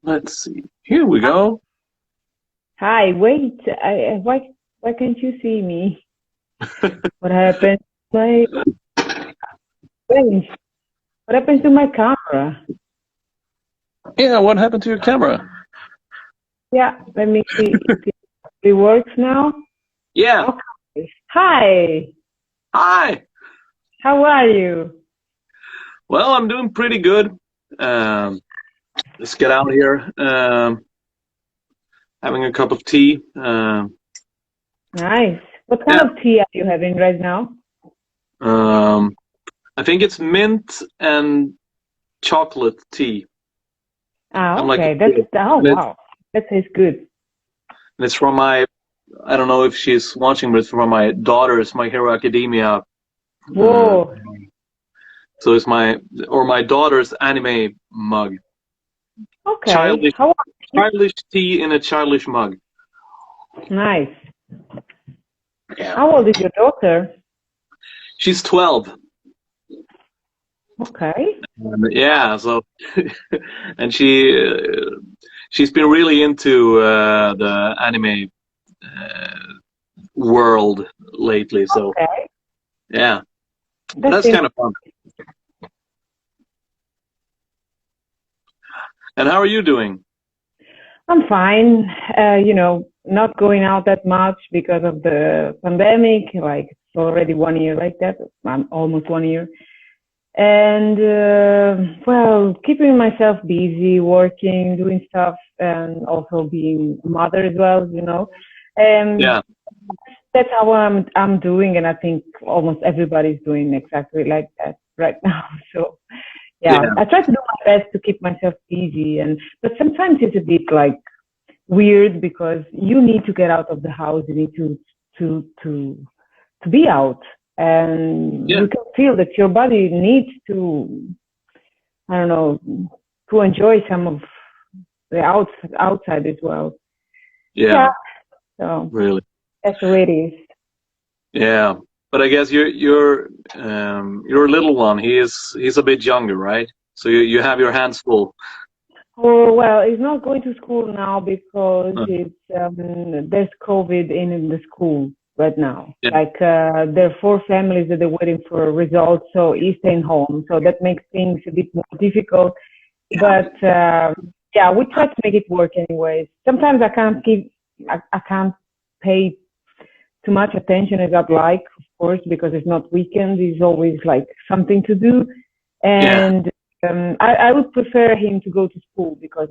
Let's see. Here we go. Hi, wait. Why can't you see me? What happened? My Wait, what happened to my camera? Yeah, what happened to your camera? Yeah, let me see if it works now. Yeah. Okay. Hi, Hi. how are you? Well, I'm doing pretty good. Um, let's get out here. Having a cup of tea. Nice. What kind Yeah. of tea are you having right now? Um, I think it's mint and chocolate tea. Ah, I'm like, okay. and Oh it's wow. That tastes good. and it's from my. I don't know if she's watching, but it's from my daughter's My Hero Academia. Uh, Whoa. so it's my daughter's anime mug. Okay. Childish, How are you? childish tea in a childish mug. Nice. Yeah. How old is your daughter? She's 12. Okay. Yeah, so and she's been really into the anime uh, world lately. So Okay. yeah, That's that's in kind of fun. And how are you doing? I'm fine. Not going out that much because of the pandemic. Like it's already 1 year like that. I'm almost 1 year. And well, keeping myself busy, working, doing stuff, and also being a mother as well. And Yeah, that's how I'm doing, and I think almost everybody's doing exactly like that right now. So yeah, yeah, I try to do my best to keep myself busy, but sometimes it's a bit like weird because you need to get out of the house. You need to to to be out, and yeah, you can feel that your body needs to, I don't know, to enjoy some of the outside as well. yeah. Yeah, so Really, that's the way it is. yeah. But I guess your little one. He's a bit younger, right? So you have your hands full. Oh well, he's not going to school now because Uh, there's COVID in the school right now. yeah, Like there are four families that are waiting for results, so he's staying home. So that makes things a bit more difficult. yeah, But yeah, we try to make it work anyways. Sometimes I can't pay too much attention as I'd like, of course, because it's not weekends. It's always like something to do, yeah, and I would prefer him to go to school because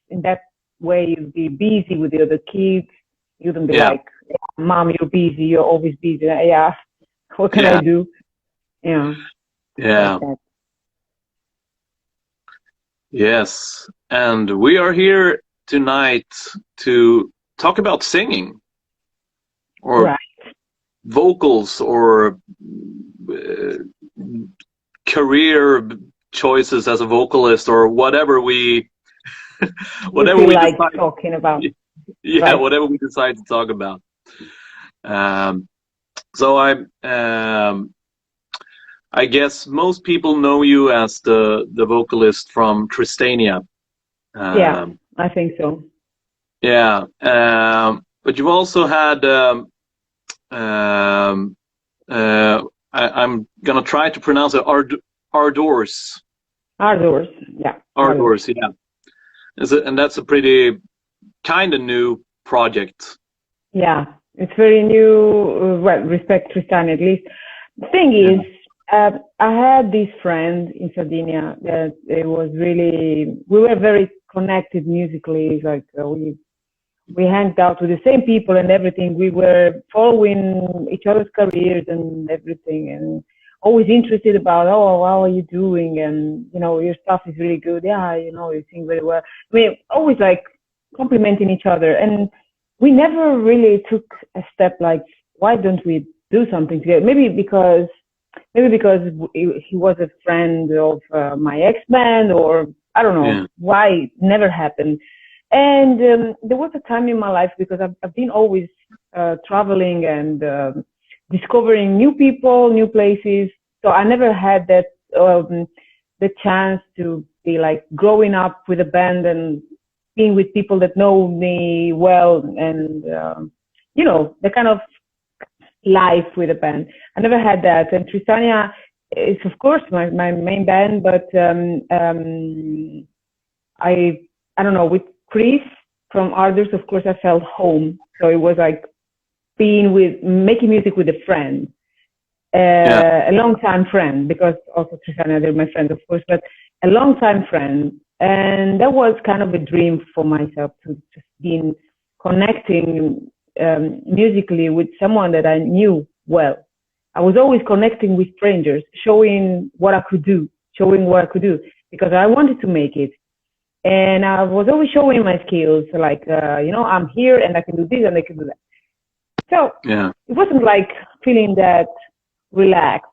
in that way you'll be busy with the other kids. You don't be yeah, like, "Mom, you're busy. You're always busy." Yeah, what can I yeah, do? Yeah, like yeah. that. Yes. And we are here tonight to talk about singing or Right. vocals or uh, career choices as a vocalist or whatever we You whatever feel we like decide. talking about, Yeah, right? whatever we decide to talk about. Um, so I guess most people know you as the vocalist from Tristania. Yeah, Um, I think so. yeah, but you've also had um, uh, I'm gonna try to pronounce it Ardours. Ardours. Yeah, Ardours. Ardours, yeah. And that's a pretty kind of new project. Yeah, it's very new. Well, respect Tristania at least. The thing Yeah, is, I had this friend in Sardinia that it was really, we were very connected musically. Like we hanged out with the same people and everything. We were following each other's careers and everything, and always interested about, oh, how are you doing? And your stuff is really good. Yeah, you sing very well. I mean, always like complimenting each other, and we never really took a step like, why don't we do something together? Maybe because he was a friend of my ex-band, or I don't know yeah, why it never happened. And there was a time in my life because I've been always traveling and discovering new people, new places. So I never had that the chance to be like growing up with a band and being with people that know me well, and you know, the kind of life with a band. I never had that. And Tristania is, of course, my main band, but I don't know, with Chris from Ardours, of course, I felt home. So it was like making music with a friend, a long-time friend, because also Tristania, they're my friends, of course, but a long-time friend. And that was kind of a dream for myself, to just be connecting musically with someone that I knew well. I was always connecting with strangers, showing what I could do, because I wanted to make it. And I was always showing my skills, like, you know, I'm here and I can do this and I can do that. So it wasn't like feeling that relaxed.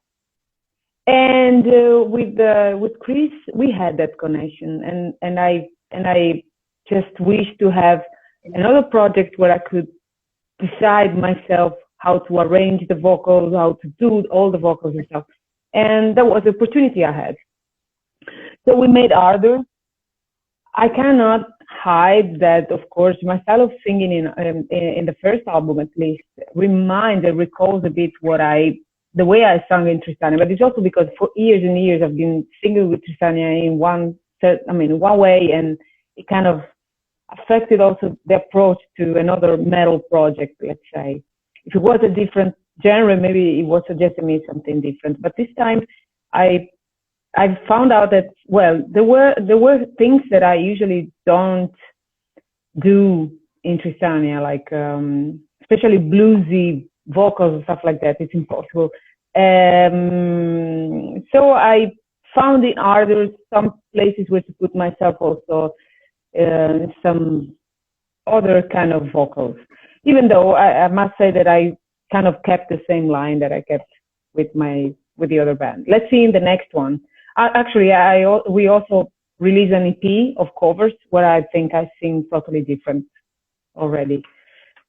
And with Chris, we had that connection, and I just wished to have another project where I could decide myself how to arrange the vocals, how to do all the vocals and stuff. And that was the opportunity I had. So we made Ardours. I cannot hide that, of course, my style of singing in the first album, at least, recalls a bit the way I sang in Tristania. But it's also because for years and years I've been singing with Tristania in one way, and it kind of affected also the approach to another metal project, let's say. If it was a different genre, maybe it was suggesting me something different. But this time I found out that, well, there were things that I usually don't do in Tristania, like especially bluesy vocals and stuff like that. It's impossible. So I found in Ardours some places where to put myself also, some other kind of vocals. Even though I must say that I kind of kept the same line that I kept with the other band. Let's see in the next one. Actually, we also released an EP of covers where I think I sing totally different already.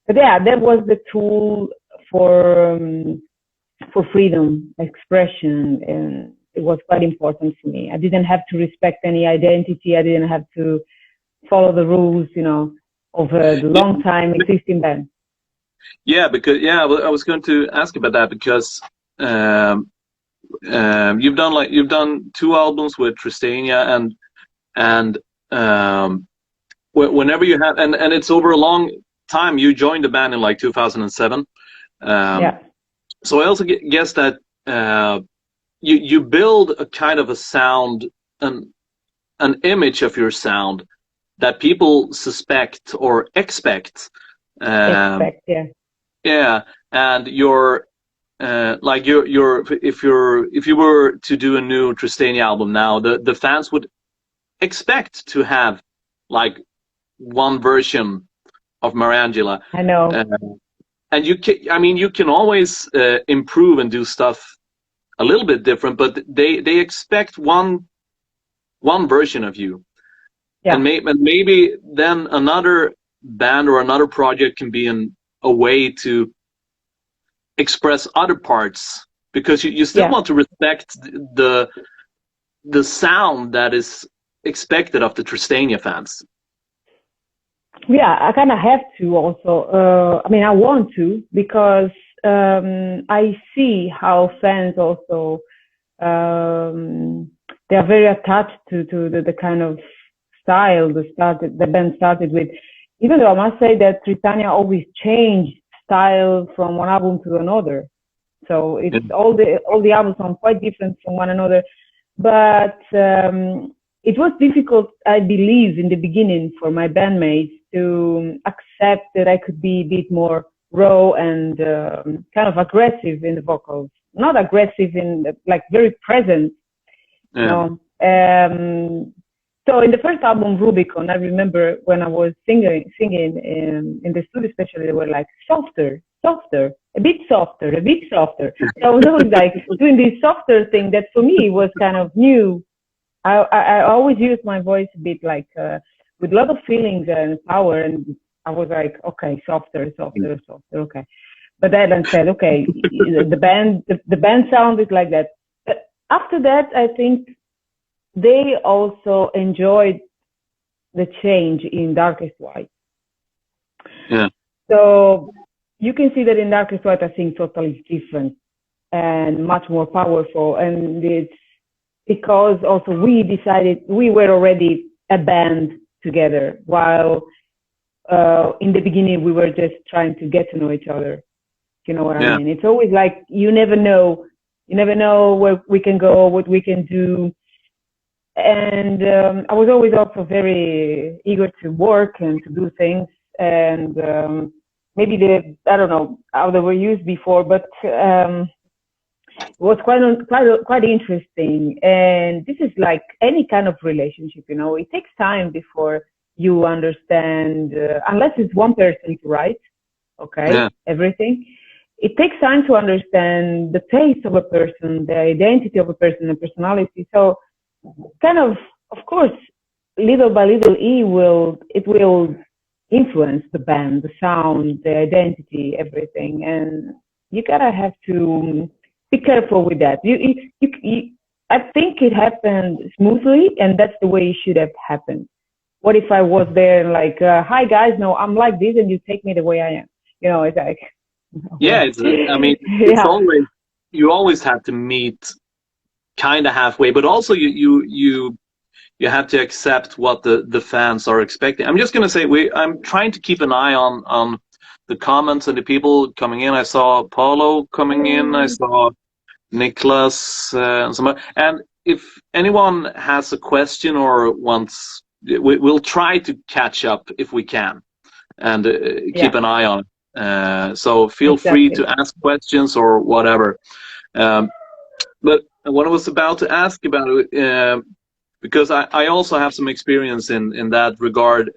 But yeah, that was the tool for freedom, expression, and it was quite important for me. I didn't have to respect any identity. I didn't have to follow the rules, you know, of a long time existing band. Yeah, because I was going to ask about that, because you've done 2 albums with Tristania, and whenever you have, and it's over a long time. You joined the band in like 2007. So I also guess that you build a kind of a sound, an image of your sound that people suspect or expect. And you're like if you were to do a new Tristania album now, the fans would expect to have like one version of Mariangela. I know. And you can always improve and do stuff a little bit different, but they expect one version of you. And maybe then another band or another project can be a way to express other parts, because you still want to respect the sound that is expected of the Tristania fans. Yeah, I kind of have to also. I want to, because I see how fans also they are very attached to the kind of style the band started with. Even though I must say that Tristania always changed style from one album to another, so it's all the albums sound quite different from one another. But it was difficult, I believe, in the beginning for my bandmates to accept that I could be a bit more raw and kind of aggressive in the vocals. Not aggressive in like very present, you know. So in the first album, Rubicon, I remember when I was singing in the studio, especially, they were like softer, a bit softer. So I was always like doing this softer thing that for me was kind of new. I always used my voice a bit like with a lot of feelings and power, and I was like, okay, softer, okay. But then I said, okay, the band sounded like that. But after that, I think they also enjoyed the change in Darkest White. Yeah. So you can see that in Darkest White, I think totally different and much more powerful. And it's because also we decided we were already a band together, while in the beginning we were just trying to get to know each other. You know what I mean? It's always like you never know where we can go, what we can do. And I was always also very eager to work and to do things. And maybe I don't know how they were used before, but it was quite interesting. And this is like any kind of relationship, you know, it takes time before you understand, unless it's one person to write, everything. It takes time to understand the taste of a person, the identity of a person, the personality. So kind of course, little by little, it will influence the band, the sound, the identity, everything. And you gotta have to be careful with that. I think it happened smoothly, and that's the way it should have happened. What if I was there and like, hi guys, no, I'm like this, and you take me the way I am? You know, it's like. Yeah, it's always, you always have to meet kind of halfway, but also you have to accept what the fans are expecting. I'm just gonna say I'm trying to keep an eye on the comments and the people coming in. I saw Paulo coming in. I saw Nicholas and if anyone has a question or wants, we'll try to catch up if we can, and keep an eye on it. So feel free to ask questions or whatever. But what I was about to ask about it, because I also have some experience in that regard,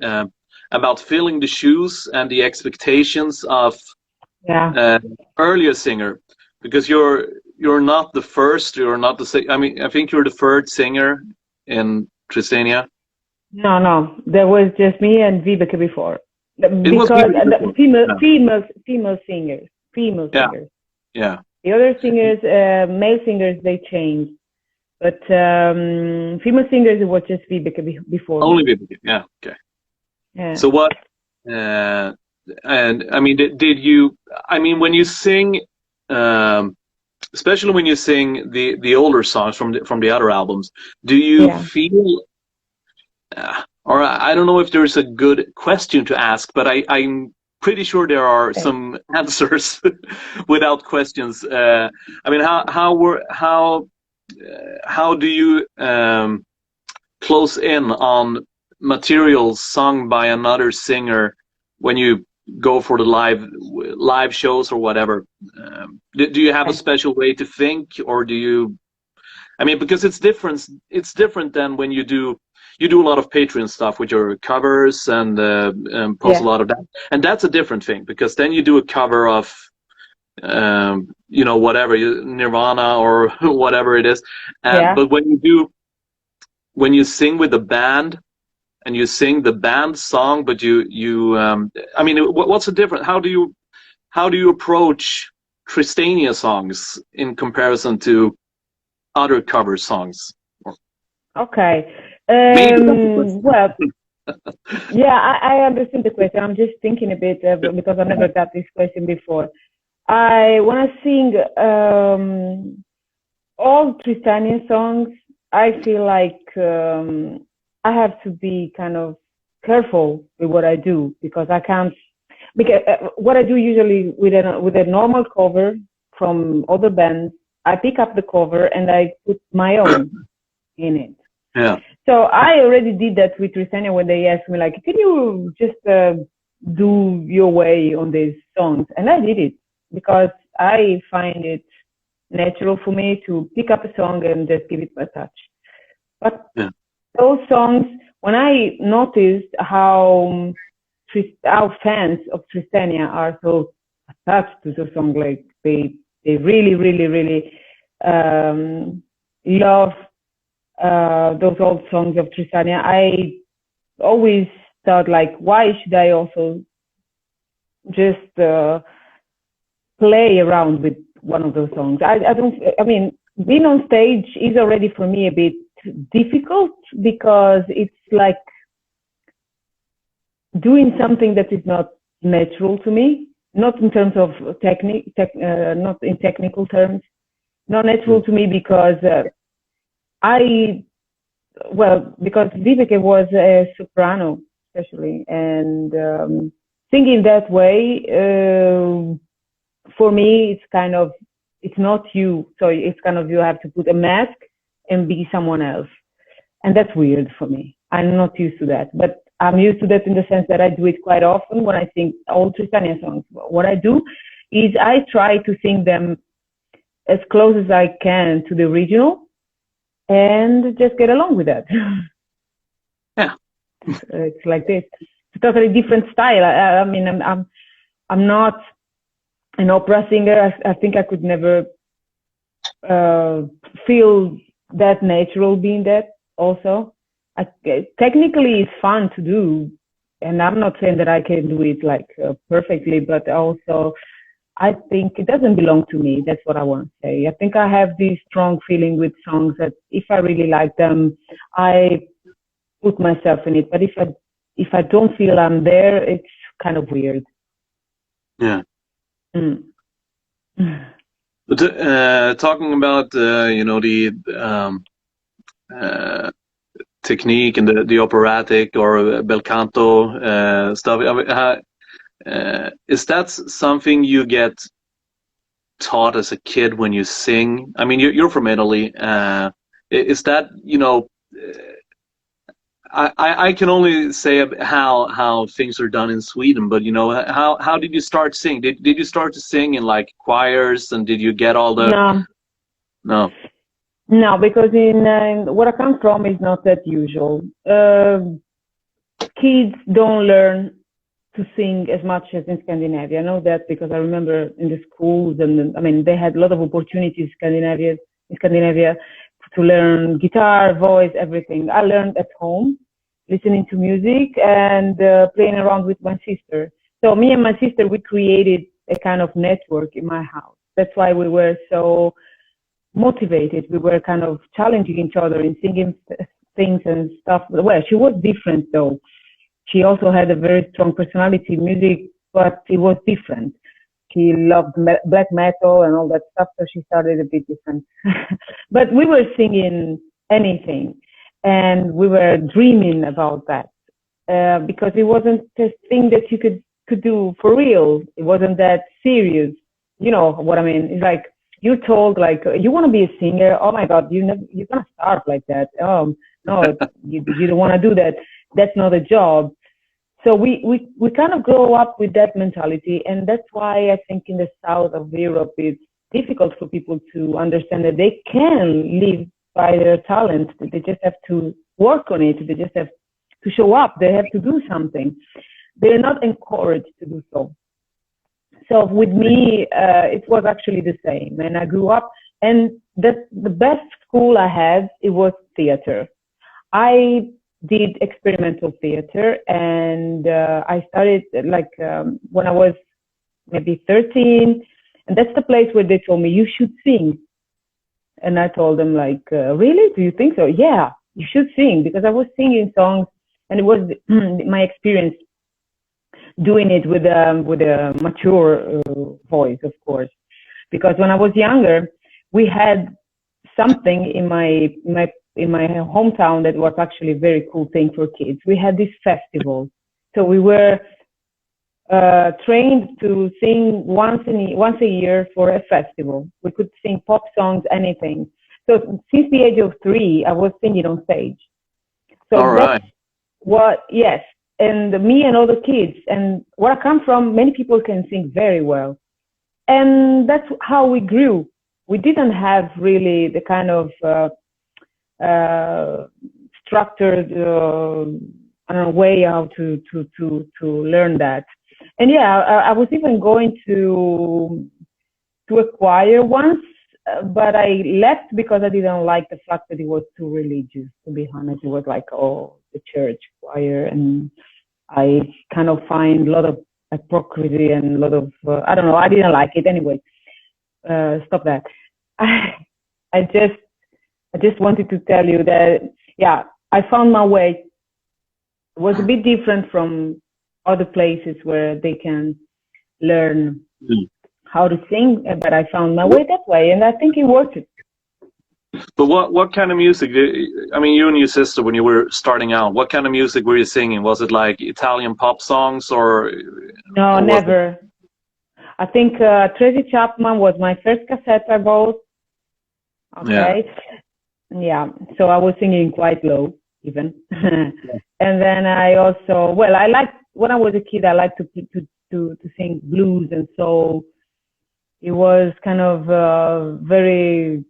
about filling the shoes and the expectations of earlier singer, because you're not the first, you're not the I mean, I think you're the third singer in Tristania. No, there was just me and Vibeke before. Because female singers. Yeah. The other singers, male singers, they changed, but female singers, it was just Vibeke before. Only Vibeke, yeah, okay. Yeah. So what? And I mean, did you? I mean, when you sing, especially when you sing the older songs from the other albums, do you feel? Or I don't know if there's a good question to ask, but I'm pretty sure there are some answers without questions. I mean, how do you close in on materials sung by another singer when you go for the live shows or whatever? Do you have a special way to think, or do you? I mean, because it's different. It's different than when you do a lot of Patreon stuff with your covers and post a lot of that, and that's a different thing, because then you do a cover of you know, whatever, Nirvana or whatever it is, but when you sing with the band and you sing the band song, but you I mean, what's the difference? How do you approach Tristania songs in comparison to other cover songs? Okay. Well, yeah, I understand the question. I'm just thinking a bit because I never got this question before. When I sing all Tristania songs, I feel like I have to be kind of careful with what I do, because I can't. Because what I do usually with a normal cover from other bands, I pick up the cover and I put my own in it. Yeah. So I already did that with Tristania when they asked me, like, can you just do your way on these songs? And I did it because I find it natural for me to pick up a song and just give it my touch. But those songs, when I noticed how fans of Tristania are so attached to the song, like they really, really, really love those old songs of Tristania, I always thought, like, why should I also just play around with one of those songs? I mean, being on stage is already for me a bit difficult because it's like doing something that is not natural to me, not in terms of not in technical terms, not natural to me because because Viveke was a soprano, especially, and singing that way, for me, it's kind of, it's not you. So it's kind of, you have to put a mask and be someone else. And that's weird for me. I'm not used to that. But I'm used to that in the sense that I do it quite often when I sing old Tristania songs. What I do is I try to sing them as close as I can to the original and just get along with that. Yeah. It's like this. It's a totally different style. I mean, I'm not an opera singer. I think I could never feel that natural being that also. Technically, it's fun to do. And I'm not saying that I can do it like perfectly, but also I think it doesn't belong to me. That's what I want to say. I think I have this strong feeling with songs that if I really like them, I put myself in it. But if I don't feel I'm there, it's kind of weird. Yeah. But talking about the technique and the operatic or bel canto stuff, is that something you get taught as a kid when you sing? I mean, you're from Italy. Is that, I can only say how things are done in Sweden, but how did you start singing? Did you start to sing in like choirs, and did you get all the? No, because in where I come from is not that usual. Kids don't learn to sing as much as in Scandinavia. I know that because I remember in the schools, and I mean, they had a lot of opportunities in Scandinavia to learn guitar, voice, everything. I learned at home, listening to music and playing around with my sister. So me and my sister, we created a kind of network in my house. That's why we were so motivated. We were kind of challenging each other in singing things and stuff. Well, she was different though. She also had a very strong personality in music, but it was different. She loved black metal and all that stuff, so she started a bit different. But we were singing anything, and we were dreaming about that because it wasn't a thing that you could do for real. It wasn't that serious. You know what I mean? It's like you're told, like, you want to be a singer. Oh my God, you're gonna start like that. Oh no, you don't want to do that. That's not a job. So we kind of grow up with that mentality, and that's why I think in the south of Europe it's difficult for people to understand that they can live by their talent. They just have to work on it. They just have to show up. They have to do something. They're not encouraged to do so. So with me, it was actually the same. And I grew up, and the best school I had, it was theater. I did experimental theater, and I started like when I was maybe 13, and that's the place where they told me you should sing. And I told them, like, really? Do you think so? Yeah, you should sing, because I was singing songs, and it was my experience doing it with a mature voice, of course. Because when I was younger, we had something in my hometown that was actually a very cool thing for kids. We had this festival. So we were trained to sing once a year for a festival. We could sing pop songs, anything. So since the age of 3, I was singing on stage. So all right. Yes. And me and other kids. And where I come from, many people can sing very well. And that's how we grew. We didn't have really the kind of structured way how to learn that. And yeah, I was even going to a choir once, but I left because I didn't like the fact that it was too religious, to be honest. It was like, oh, the church choir, and I kind of find a lot of hypocrisy and a lot of I don't know, I didn't like it anyway. Stop that. I just I just wanted to tell you that, yeah, I found my way. It was a bit different from other places where they can learn how to sing, but I found my way that way, and I think it worked. But what kind of music? I mean, you and your sister, when you were starting out, what kind of music were you singing? Was it like Italian pop songs or? No, never. I think Tracy Chapman was my first cassette I bought. Okay. Yeah. So I was singing quite low, even. And then I also, well, I liked, when I was a kid, I liked to sing blues and soul. It was kind of very,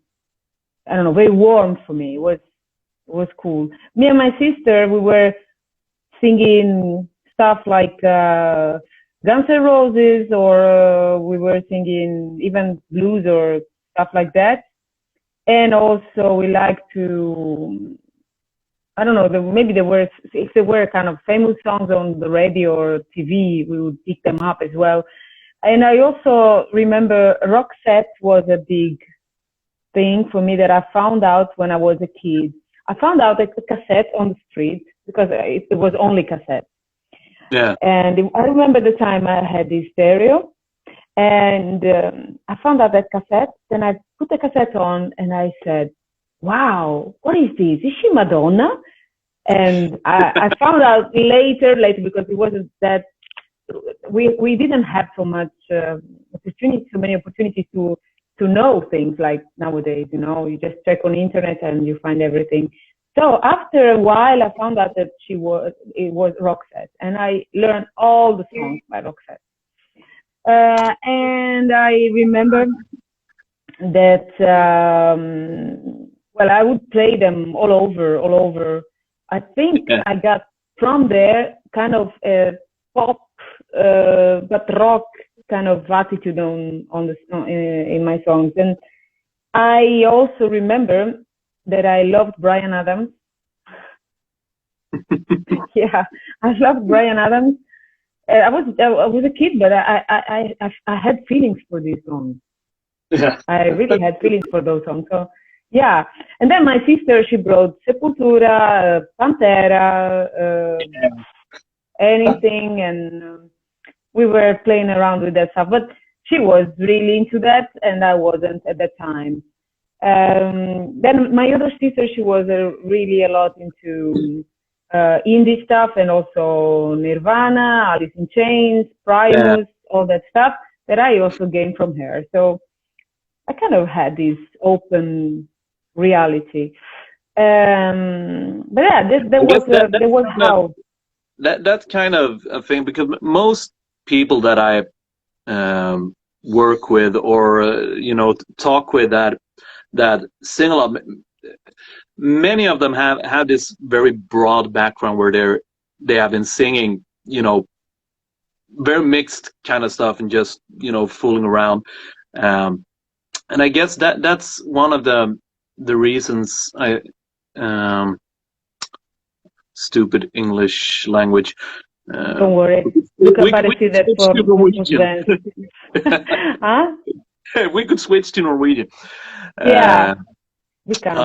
I don't know, very warm for me. It was cool. Me and my sister, we were singing stuff like Guns N' Roses, or we were singing even blues or stuff like that. And also we like to, I don't know, maybe if there were kind of famous songs on the radio or TV, we would pick them up as well. And I also remember Roxette was a big thing for me that I found out when I was a kid. I found out that the cassette on the street, because it was only cassette. Yeah. And I remember the time I had this stereo, and I found out that cassette. Then I put the cassette on, and I said, "Wow, what is this? Is she Madonna?" And I found out later, because it wasn't that we didn't have so much so many opportunities to know things like nowadays. You know, you just check on the internet and you find everything. So after a while, I found out that it was Roxette, and I learned all the songs by Roxette. And I remember that, well, I would play them all over. I think I got from there kind of a pop, but rock kind of attitude in my songs. And I also remember that I loved Bryan Adams. Yeah, I loved Bryan Adams. I was a kid, but I had feelings for these songs. Yeah. I really had feelings for those songs. So yeah, and then my sister, she brought Sepultura, Pantera, anything, and we were playing around with that stuff. But she was really into that, and I wasn't at that time. Then my other sister, she was really a lot into indie stuff, and also Nirvana, Alice in Chains, Primus, all that stuff that I also gained from her. So I kind of had this open reality. But yeah, there was how. That's kind of a thing, because most people that I work with or talk with that sing a lot, many of them have this very broad background where they have been singing, very mixed kind of stuff and just fooling around. And I guess that's one of the reasons stupid English language. Don't worry. We could switch to Norwegian. Yeah, we can.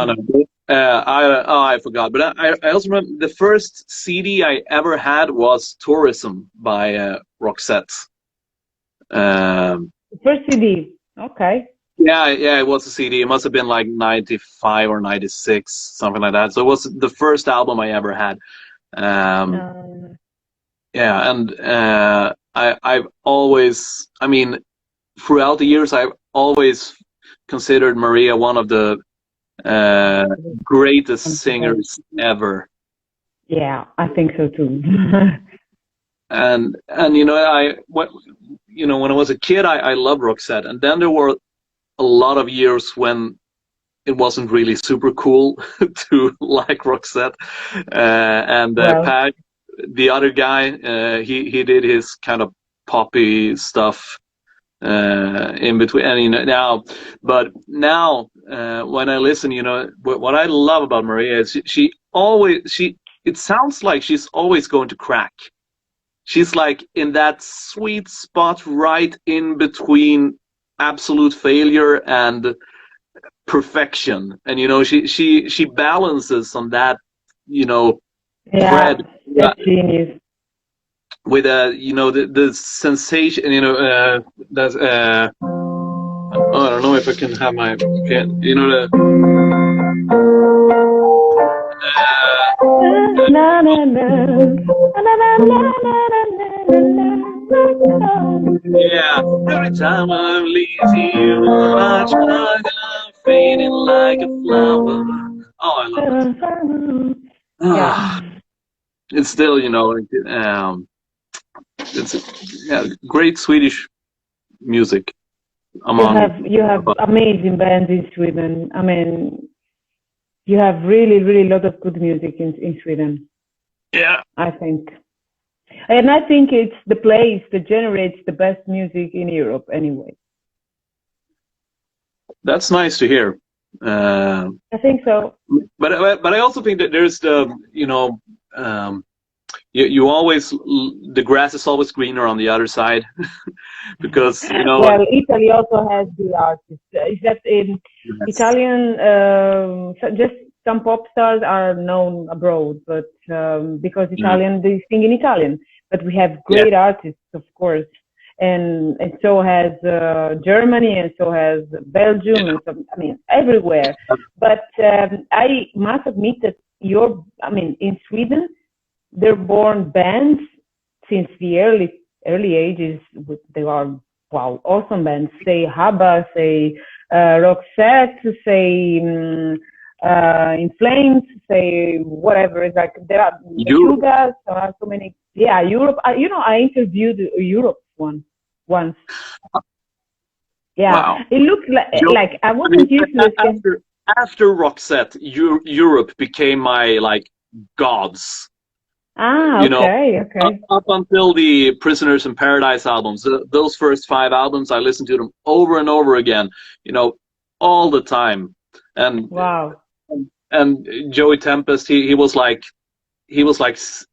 I forgot, but I also remember the first CD I ever had was Tourism by Roxette. The first CD, okay. Yeah, it was a CD. It must have been like 95 or 96, something like that. So it was the first album I ever had. Yeah, and I've always, throughout the years, I've always considered Maria one of the greatest singers ever. Yeah, I think so too. and when I was a kid, I loved Roxette, and then there were a lot of years when it wasn't really super cool to like Roxette, and Pat, the other guy, he did his kind of poppy stuff in between, and now when I listen, what I love about Maria is it sounds like she's always going to crack. She's like in that sweet spot right in between absolute failure and perfection, and she balances on that, thread. That's genius. With the sensation, that's I don't know if I can have my the every time I'm leaving you, I try, I'm fading like a flower. Oh, I love it. It's still, it's great Swedish music. You have amazing bands in Sweden. I mean, you have really, really a lot of good music in Sweden. Yeah, I think. And I think it's the place that generates the best music in Europe anyway. That's nice to hear. I think so. But I also think that there's the, you always, the grass is always greener on the other side. Because, Well, Italy also has good artists. Except in Italian, just some pop stars are known abroad, but because Italian, they sing in Italian. But we have great artists, of course, and so has Germany, and so has Belgium, and so, I mean, everywhere. But I must admit that in Sweden, they're born bands since the early ages. They are awesome bands. Say ABBA, say Roxette, say In Flames, say whatever. It's like there are Sugas. There are so many. Yeah, Europe. I interviewed Europe once. Yeah, wow. It looked like I wasn't used to it. After Roxette, Europe became my gods. Okay. Up until the Prisoners in Paradise albums, those first 5 albums, I listened to them over and over again, all the time. And wow. And Joey Tempest, he was like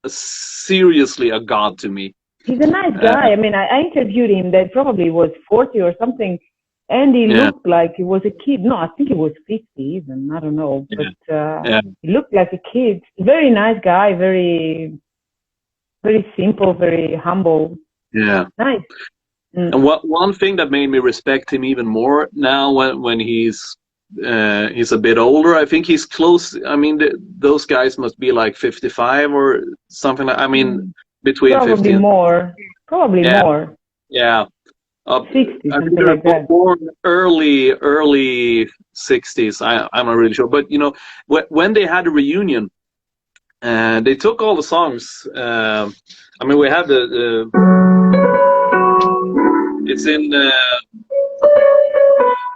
seriously a god to me. He's a nice guy. I mean, I interviewed him. That probably was 40 or something, and he looked like he was a kid. No, I think he was 50 even. I don't know, but he looked like a kid. Very nice guy. Very, very simple. Very humble. Yeah. Nice. And one thing that made me respect him even more now, when he's a bit older, I think he's close. I mean, those guys must be like 55 or something. Between probably 50 and more. Probably more. Yeah. 60, I think something like that. Born early 60s. I'm not really sure, but when they had a reunion, they took all the songs. We have the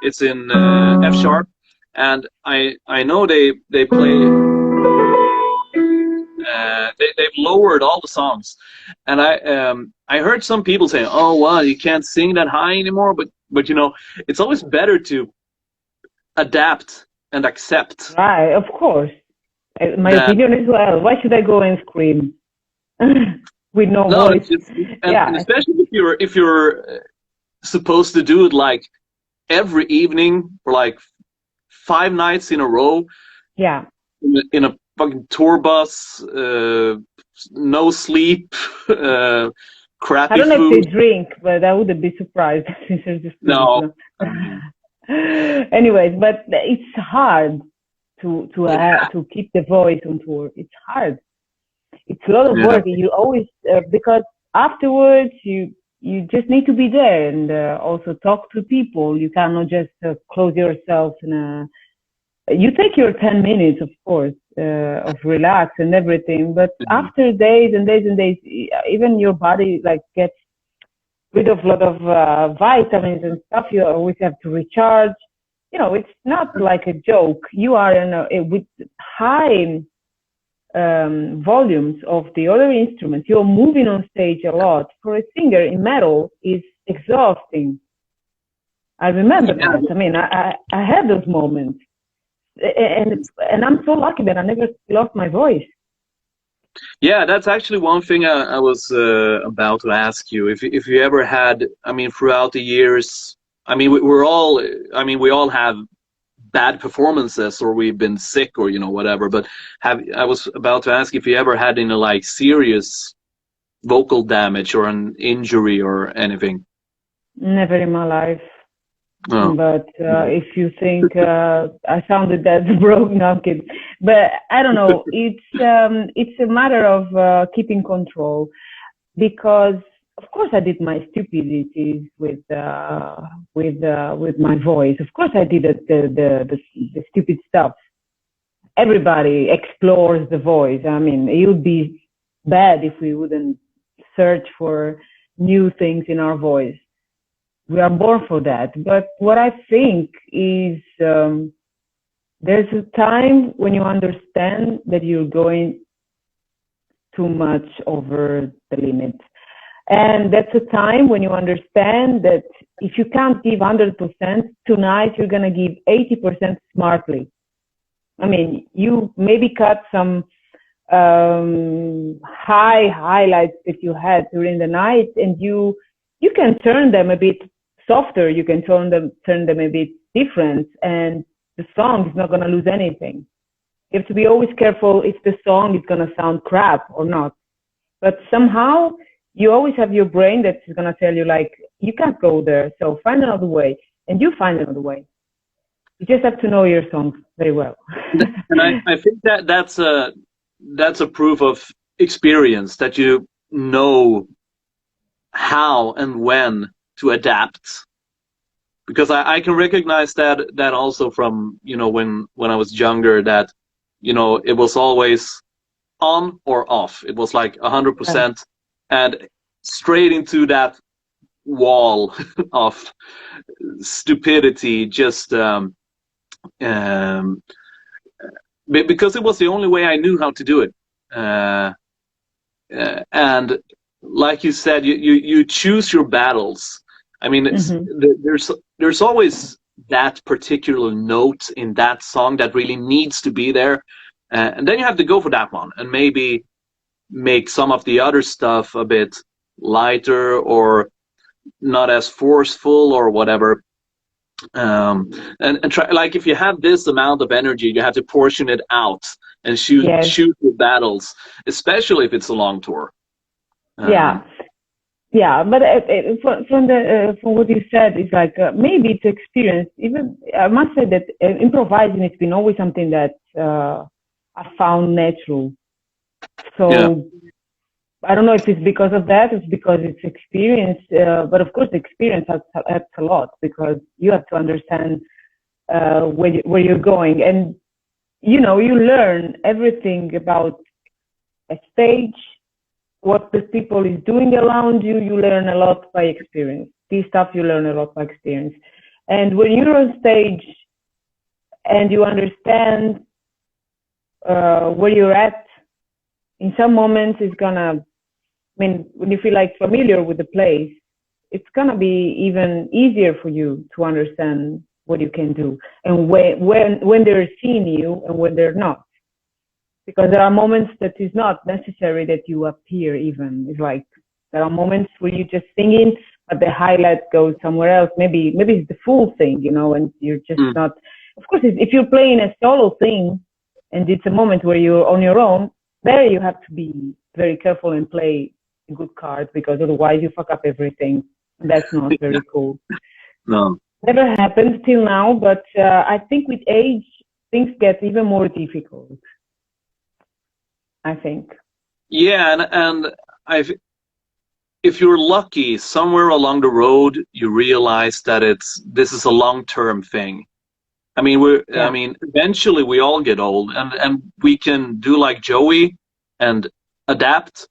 it's in F sharp, and I know they play. They've lowered all the songs, and I heard some people saying, "Oh, well, you can't sing that high anymore." But it's always better to adapt and accept. Right, of course. My opinion as well. Why should I go and scream with no voice? And especially if you're supposed to do it like every evening for like 5 nights in a row. Yeah. In a fucking tour bus, no sleep, crappy I don't know food. if they drink, but I wouldn't be surprised. No. Anyways, but it's hard to keep the voice on tour. It's hard. It's a lot of work. You always because afterwards you just need to be there and also talk to people. You cannot just close yourself in you take your 10 minutes, of course, of relax and everything, but after days and days and days, even your body gets rid of a lot of vitamins and stuff. You always have to recharge. It's not like a joke. You are with high volumes of the other instruments. You're moving on stage a lot. For a singer in metal, is exhausting. I remember that. I mean, I had those moments. And I'm so lucky that I never lost my voice. Yeah, that's actually one thing I was about to ask you. If you ever had, throughout the years, we all have bad performances, or we've been sick, or whatever. But I was about to ask if you ever had any like serious vocal damage or an injury or anything. Never in my life. Oh. But if you think I sounded that broken, no, I'm kidding. But I don't know. It's a matter of keeping control, because of course I did my stupidities with my voice. Of course I did the stupid stuff. Everybody explores the voice. I mean, it would be bad if we wouldn't search for new things in our voice. We are born for that. But what I think is there's a time when you understand that you're going too much over the limit. And that's a time when you understand that if you can't give 100%, tonight you're going to give 80% smartly. I mean, you maybe cut some highlights that you had during the night, and you can turn them a bit softer, you can turn them a bit different, and the song is not going to lose anything. You have to be always careful if the song is going to sound crap or not. But somehow you always have your brain that's going to tell you, like, you can't go there, so find another way, and you find another way. You just have to know your songs very well. And I think that's a proof of experience, that you know how and when to adapt, because I can recognize that also from when I was younger, that it was always on or off. It was like 100%, and straight into that wall of stupidity, just because it was the only way I knew how to do it. And like you said, you choose your battles. I mean, there's always that particular note in that song that really needs to be there, and then you have to go for that one, and maybe make some of the other stuff a bit lighter or not as forceful or whatever. And try, like, if you have this amount of energy, you have to portion it out and shoot your battles, especially if it's a long tour. Yeah, but from what you said, it's like maybe it's experience. Even I must say that improvising has been always something that I found natural. So I don't know if it's because of that, it's because it's experience. But of course, experience helps a lot, because you have to understand where you're going, and you learn everything about a stage. What the people is doing around you, you learn a lot by experience. This stuff you learn a lot by experience. And when you're on stage and you understand where you're at, in some moments it's gonna, when you feel like familiar with the place, it's gonna be even easier for you to understand what you can do, and when they're seeing you and when they're not. Because there are moments that is not necessary that you appear even. It's like there are moments where you're just singing, but the highlight goes somewhere else. Maybe it's the full thing, and you're just not. Of course, if you're playing a solo thing and it's a moment where you're on your own, there you have to be very careful and play a good card, because otherwise you fuck up everything. And that's not very cool. No. Never happened till now, but I think with age, things get even more difficult, I think. Yeah, and if you're lucky, somewhere along the road you realize that this is a long-term thing. I mean, eventually we all get old, and we can do like Joey and adapt,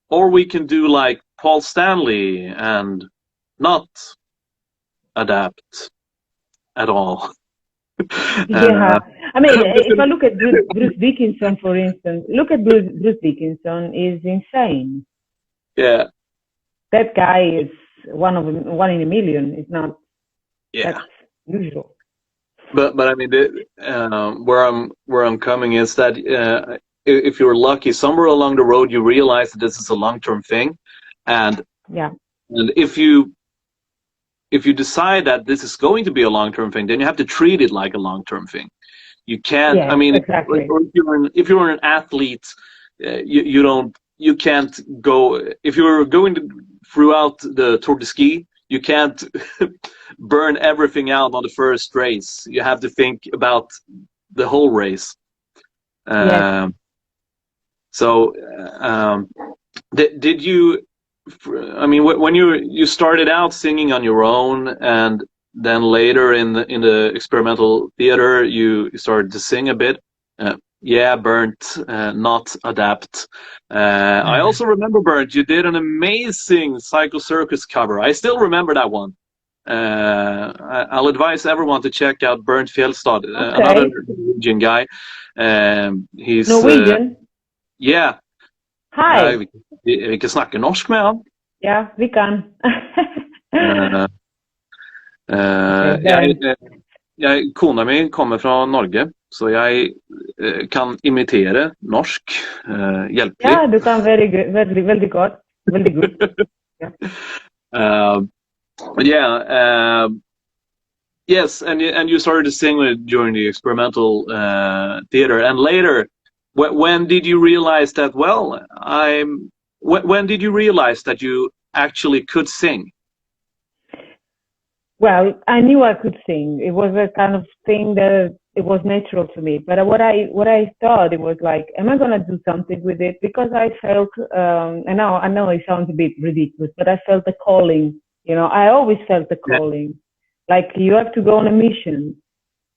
or we can do like Paul Stanley and not adapt at all. I mean, if I look at Bruce Dickinson, for instance, Bruce Dickinson is insane. Yeah. That guy is one in a million. It's not that's usual. But I mean, where I'm coming is that if you're lucky, somewhere along the road you realize that this is a long-term thing, and if you if you decide that this is going to be a long-term thing, then you have to treat it like a long-term thing. You can't. Yes, I mean, exactly. if you're an athlete, you can't go. If you're going throughout the Tour de Ski, you can't burn everything out on the first race. You have to think about the whole race. Yes. So, did you? I mean, when you started out singing on your own, and then later in the experimental theater, you started to sing a bit. Yeah, Bernd, not adapt. I also remember, Bernd, you did an amazing Psycho Circus cover. I still remember that one. I'll advise everyone to check out Bernd Fjellstad, another Norwegian guy. He's Norwegian? Yeah. Hi. Vi kan snakke norsk med han. Ja, vi kan. Kona mi kommer fra Norge, så jeg kan imitere norsk hjelpelig. Ja, du kan veldig godt. Veldig godt. Yes, and you started to sing during the experimental theater, and later, when did you realize that? Well, when did you realize that you actually could sing? Well, I knew I could sing. It was a kind of thing that it was natural to me. But what I thought, it was like, am I gonna do something with it? Because I felt, I know it sounds a bit ridiculous, but I felt the calling. You know, I always felt the calling. Like you have to go on a mission.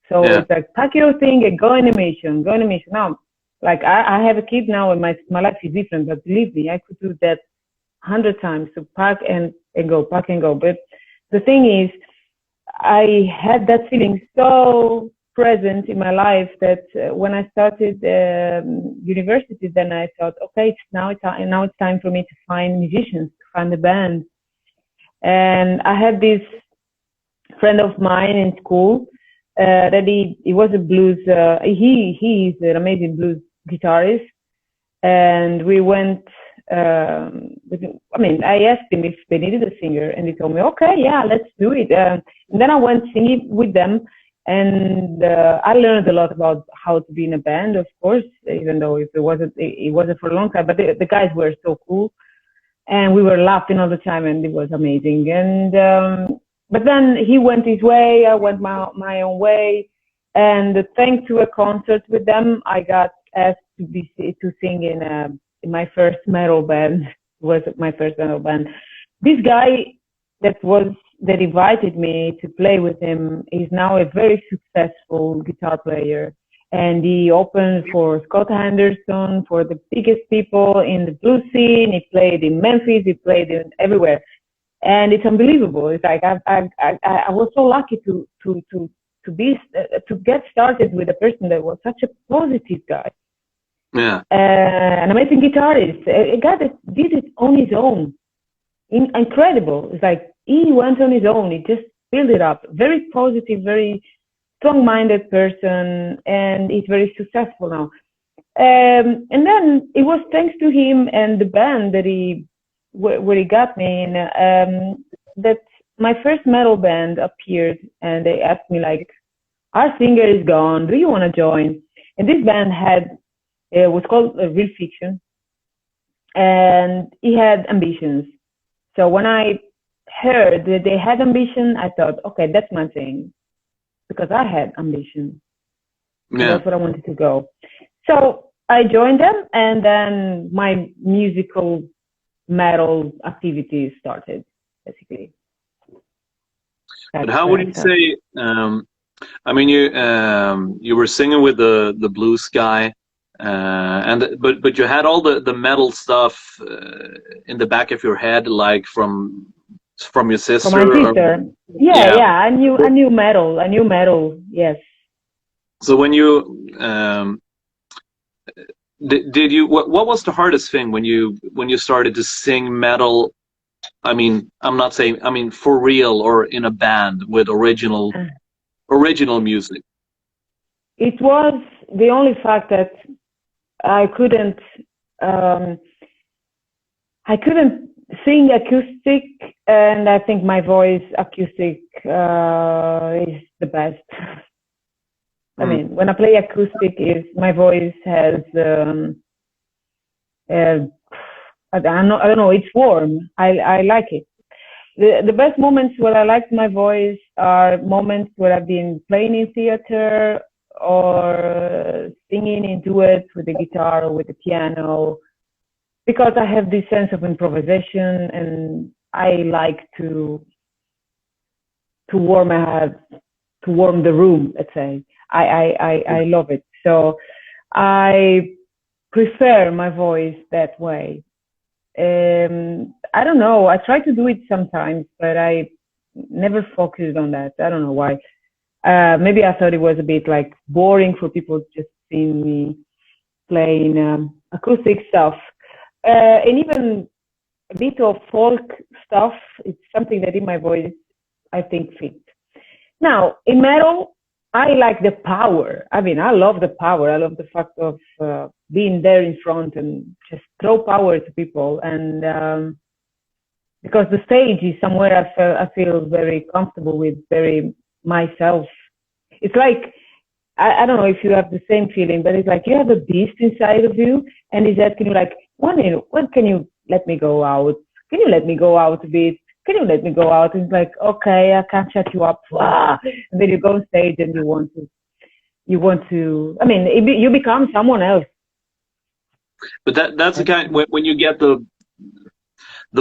So it's like pack your thing and go on a mission. Go on a mission. Now, like I have a kid now, and my life is different. But believe me, I could do that 100 times. So pack and go, pack and go. But the thing is, I had that feeling so present in my life that when I started university, then I thought, okay, now it's time for me to find musicians, to find a band. And I had this friend of mine in school that he was a blues. He is an amazing blues guitarist, and we went. I asked him if they needed a singer, and he told me, okay, yeah, let's do it. And then I went singing with them, and I learned a lot about how to be in a band, of course, even though it wasn't for a long time. But the guys were so cool, and we were laughing all the time, and it was amazing. And but then he went his way, I went my own way, and thanks to a concert with them, I got asked to sing in my first metal band. Was my first metal band. This guy that invited me to play with him is now a very successful guitar player, and he opened for Scott Henderson, for the biggest people in the blues scene. He played in Memphis, he played in everywhere, and it's unbelievable. It's like I was so lucky to get started with a person that was such a positive guy. Yeah. An amazing guitarist, a guy that did it on his own. Incredible. It's like he went on his own. He just built it up. Very positive, very strong-minded person, and he's very successful now. And then it was thanks to him and the band that where he got me in, that my first metal band appeared, and they asked me like, our singer is gone. Do you want to join? And this band was called Real Fiction, and he had ambitions. So when I heard that they had ambition, I thought, okay, that's my thing, because I had ambition. Yeah. That's what I wanted to go. So I joined them, and then my musical metal activities started, basically. But how would you say? I mean, you were singing with the blues guy. But you had all the metal stuff in the back of your head, like from your sister. From my sister. Yeah. I knew metal. Yes. So when you did you what was the hardest thing when you started to sing metal? I mean, I'm not saying, I mean, for real or in a band with original music. It was the only fact that I couldn't sing acoustic, and I think my voice acoustic is the best. I mean, when I play acoustic, my voice has I don't know, it's warm. I like it. The best moments where I like my voice are moments where I've been playing in theater or singing in duets with the guitar or with the piano, because I have this sense of improvisation and I like to warm the room, let's say. I love it. So I prefer my voice that way. I don't know. I try to do it sometimes, but I never focused on that. I don't know why. Maybe I thought it was a bit like boring for people just seeing me playing acoustic stuff. And even a bit of folk stuff, it's something that in my voice I think fits. Now, in metal, I like the power. I mean, I love the power. I love the fact of being there in front and just throw power to people. And because the stage is somewhere I feel very comfortable with, very myself. It's like, I don't know if you have the same feeling, but it's like you have a beast inside of you, and it's asking you like, when can you let me go out? Can you let me go out a bit? Can you let me go out? And it's like, okay, I can't shut you up. And then you go on stage and you want to, I mean, you become someone else. But that's the kind, when you get the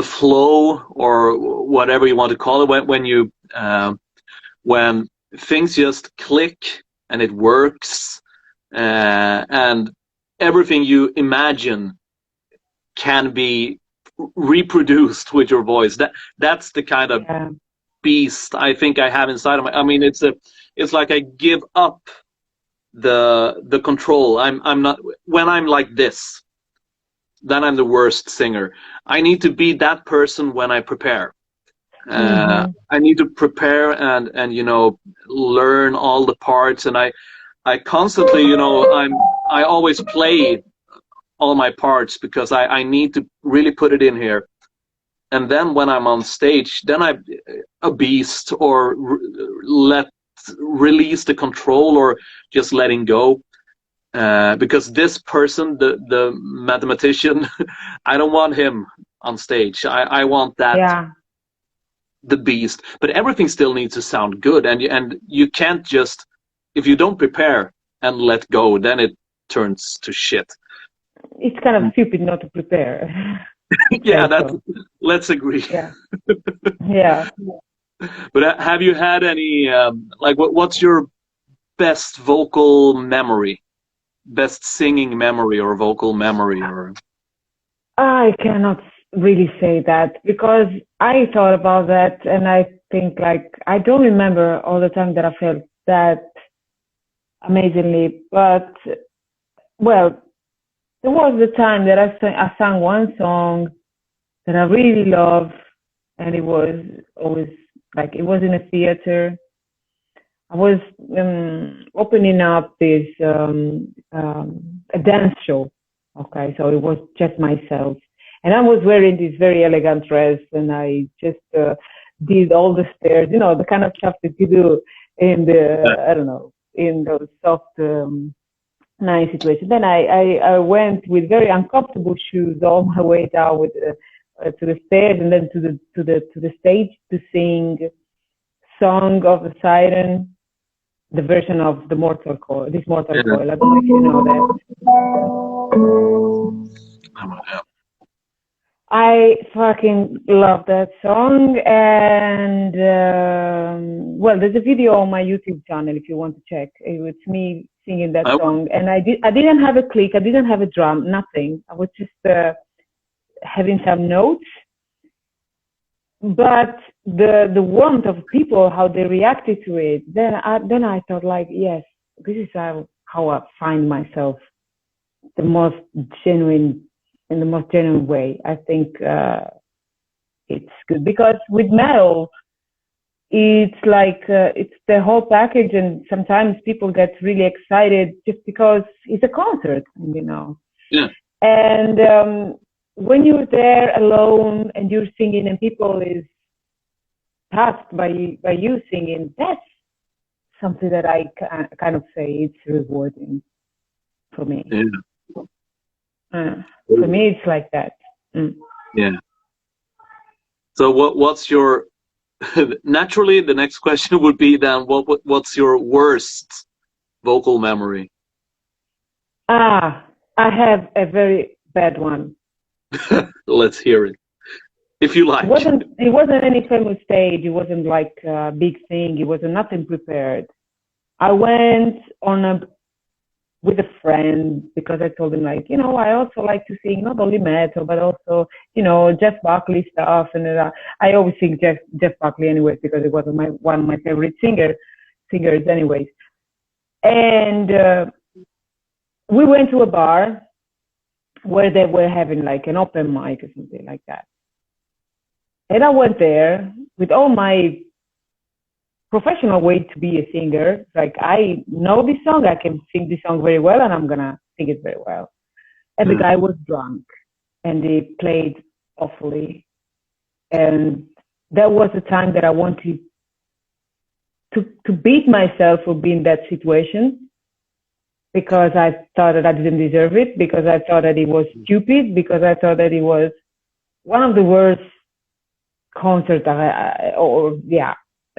flow or whatever you want to call it, when things just click and it works, and everything you imagine can be reproduced with your voice. That's the kind of beast I think I have inside of me. I mean, it's like I give up the control. I'm not, when I'm like this, then I'm the worst singer. I need to be that person when I prepare. I need to prepare and you know, learn all the parts, and I constantly, you know, I always play all my parts because I need to really put it in here. And then when I'm on stage, then I'm a beast, or release the control, or just letting go. Because this person, the mathematician, I don't want him on stage. I want that, the beast. But everything still needs to sound good, and you can't just, if you don't prepare and let go, then it turns to shit. It's kind of stupid not to prepare. Yeah, let's agree. Yeah. But have you had any like what's your best vocal memory, best singing memory or vocal memory? Or I cannot really say that, because I thought about that, and I think like I don't remember all the time that I felt that amazingly, but well, there was the time that I sang one song that I really loved, and it was always like, it was in a theater. I was opening up this a dance show. Okay, so it was just myself, and I was wearing this very elegant dress, and I just did all the stairs, you know, the kind of stuff that you do in the I don't know, in those soft nice situation. Then I went with very uncomfortable shoes all my way down with to the stairs, and then to the stage to sing Song of the Siren, the version of the Mortal Coil. This Mortal Coil. I don't know if you know that. I fucking love that song, and well, there's a video on my YouTube channel if you want to check. It's me singing that song, and I didn't have a click, I didn't have a drum, nothing. I was just having some notes, but the warmth of people, how they reacted to it, then I thought like, yes, this is how I find myself, the most genuine, in the most genuine way. I think it's good, because with metal, it's like it's the whole package, and sometimes people get really excited just because it's a concert, you know. Yeah. And when you're there alone and you're singing and people is touched by you singing, that's something that I kind of say it's rewarding for me. Yeah. For me, it's like that. Yeah. So what's your naturally the next question would be then what's your worst vocal memory? I have a very bad one. Let's hear it, if you like. It wasn't any famous stage. It wasn't like a big thing. It wasn't nothing prepared. I went on with a friend because I told him, like, I also like to sing not only metal but also, Jeff Buckley stuff. And I always sing Jeff Buckley anyways because it was one of my favorite singers anyways. And we went to a bar where they were having like an open mic or something like that. And I went there with all my professional way to be a singer. Like, I know this song, I can sing this song very well, and I'm gonna sing it very well. And the guy was drunk, and he played awfully. And that was the time that I wanted to beat myself for being in that situation, because I thought that I didn't deserve it, because I thought that it was stupid, because I thought that it was one of the worst concerts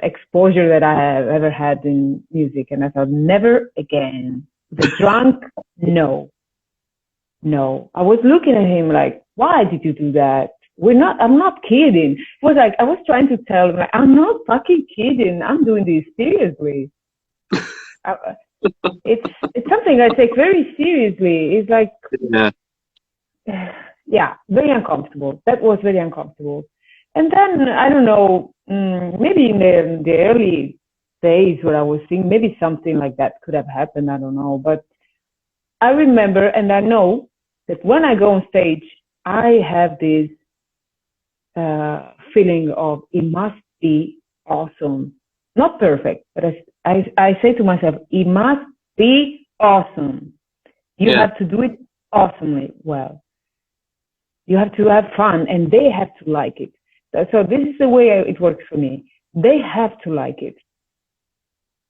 exposure that I have ever had in music. And I thought, never again. The drunk, no. I was looking at him like, why did you do that? I'm not kidding. It was like, I was trying to tell him, like, I'm not fucking kidding. I'm doing this seriously. It's something I take very seriously. It's like, very uncomfortable. That was very uncomfortable. And then, I don't know, maybe in the early days where I was singing, maybe something like that could have happened. I don't know. But I remember, and I know that when I go on stage, I have this feeling of it must be awesome. Not perfect, but I say to myself, it must be awesome. You have to do it awesomely well. You have to have fun, and they have to like it. So this is the way it works for me. They have to like it.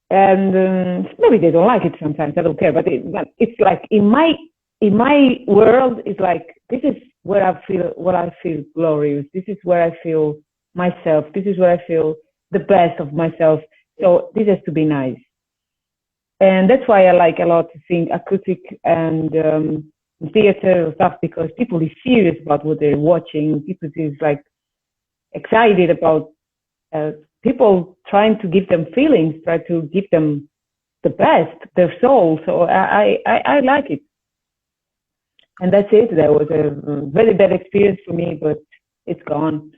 And maybe they don't like it sometimes. I don't care. But it's like in my world, it's like, this is where I feel glorious. This is where I feel myself. This is where I feel the best of myself. So this has to be nice. And that's why I like a lot to sing acoustic and theater stuff, because people are serious about what they're watching. People is like excited about people trying to give them feelings, try to give them the best, their soul. So I like it. And that's it. That was a very bad experience for me, but it's gone.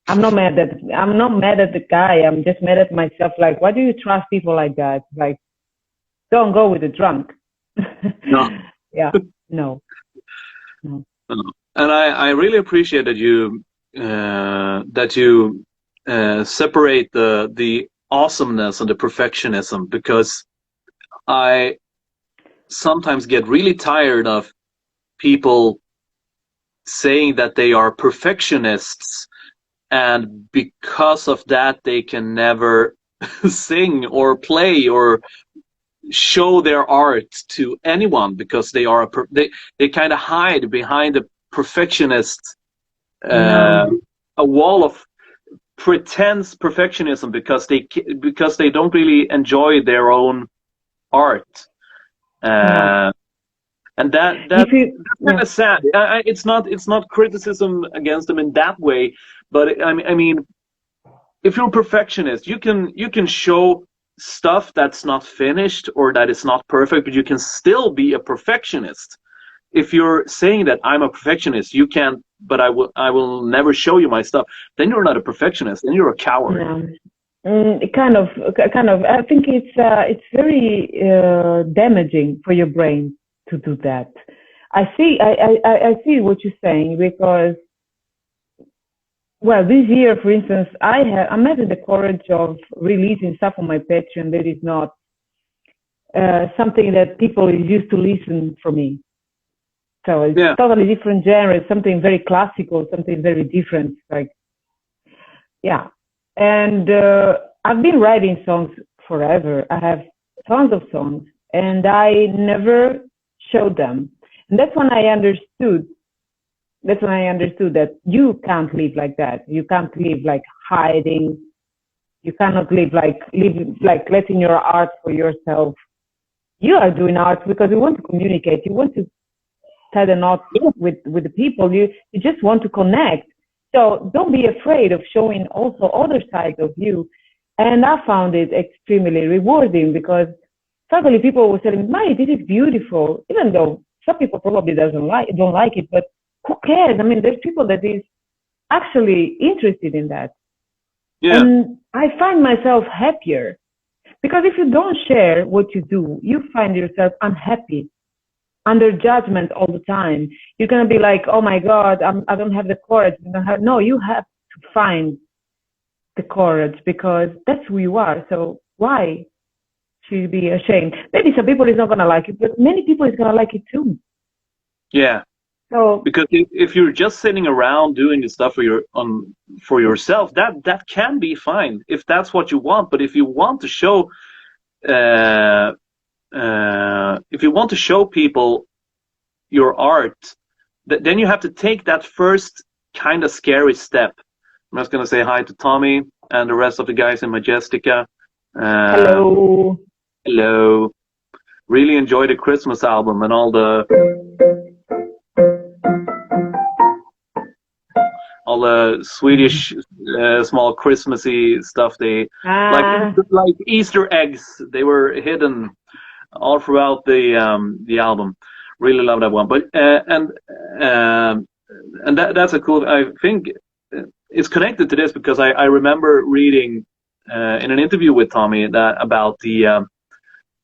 I'm not mad at the guy. I'm just mad at myself. Like, why do you trust people like that? Like, don't go with the drunk. No. No. And I really appreciate that you separate the awesomeness and the perfectionism, because I sometimes get really tired of people saying that they are perfectionists, and because of that they can never sing or play or show their art to anyone, because they are they kind of hide behind the perfectionist a wall of pretense perfectionism, because they don't really enjoy their own art. And that's kind of sad. It's not criticism against them in that way, but I mean, if you're a perfectionist, you can show stuff that's not finished or that is not perfect, but you can still be a perfectionist. If you're saying that I'm a perfectionist, you can't, but I will never show you my stuff, then you're not a perfectionist, then you're a coward. Kind of. I think it's very damaging for your brain to do that. I see what you're saying, because, well, this year, for instance, I'm having the courage of releasing stuff on my Patreon that is not something that people used to listen from me. So it's totally different genre, something very classical, something very different. Like, yeah. And I've been writing songs forever. I have tons of songs, and I never showed them. And that's when I understood. That's when I understood that you can't live like that. You can't live like hiding. You cannot live like letting your art for yourself. You are doing art because you want to communicate. You want to tie the knot with the people. You just want to connect. So don't be afraid of showing also other sides of you. And I found it extremely rewarding because suddenly people were telling me, "Mari, this is beautiful," even though some people probably don't like it, but who cares? I mean, there's people that is actually interested in that. Yeah. And I find myself happier because if you don't share what you do, you find yourself unhappy, under judgment all the time. You're going to be like, "Oh my God, I don't have the courage." No, you have to find the courage because that's who you are. So why should you be ashamed? Maybe some people is not going to like it, but many people is going to like it too. Yeah. So, because if you're just sitting around doing the stuff for yourself, that can be fine if that's what you want. But if you want to show, people your art, then you have to take that first kind of scary step. I'm just gonna say hi to Tommy and the rest of the guys in Majestica. Hello. Hello. Really enjoy the Christmas album and all the Swedish small Christmassy stuff. They like Easter eggs. They were hidden all throughout the album. Really love that one. But and that's a cool. I think it's connected to this because I remember reading in an interview with Tommy about the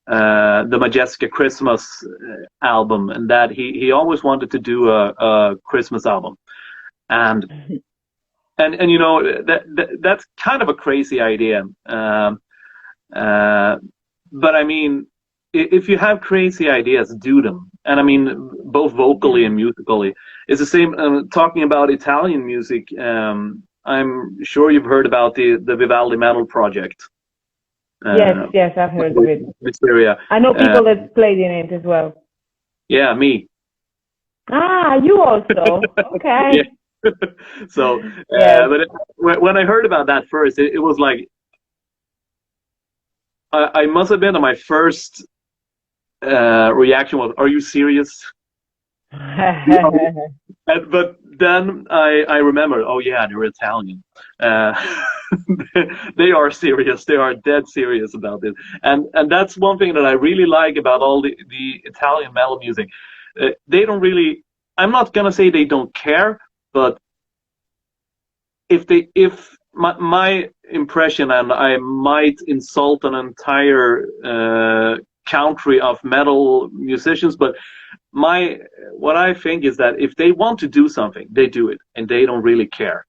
Majestica Christmas album, and that he always wanted to do a Christmas album. And you know that's kind of a crazy idea, but I mean, if you have crazy ideas, do them. And I mean, both vocally and musically. It's the same. Talking about Italian music, I'm sure you've heard about the Vivaldi Metal Project. Yes, I've heard of it. Hysteria. I know people that played in it as well. Yeah, me. You also. Okay. Yeah. So, but when I heard about that first, it was like I must admit that my first reaction was, "Are you serious?" But then I remembered, oh yeah, they're Italian. They are serious. They are dead serious about this. And that's one thing that I really like about all the Italian metal music. They don't really. I'm not gonna say they don't care. But if my impression, and I might insult an entire country of metal musicians, but what I think is that if they want to do something, they do it, and they don't really care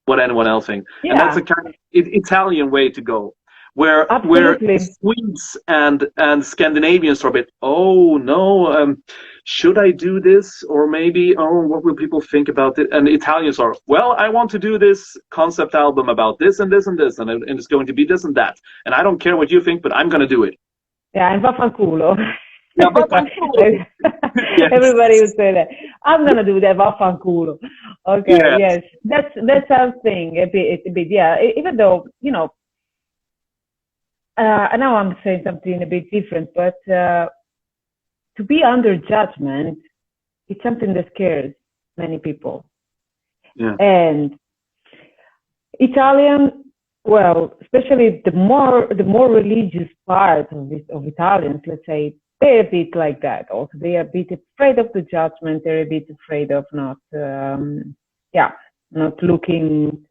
what anyone else thinks. Yeah. And that's a kind of Italian way to go. Where Swedes and Scandinavians are a bit, oh no, should I do this? Or maybe, oh, what will people think about it? And Italians are, well, I want to do this concept album about this and this and this, and it's going to be this and that. And I don't care what you think, but I'm going to do it. Yeah, and vaffanculo. Yeah, vaffanculo. Yes. Everybody would say that. I'm going to do that, vaffanculo. Okay, yes. That's something a bit, yeah. Even though, you know, I know I'm saying something a bit different, but to be under judgment, it's something that scares many people. Yeah. And Italian, well, especially the more religious part of Italians, let's say, they're a bit like that. Also, they are a bit afraid of the judgment. They're a bit afraid of not looking.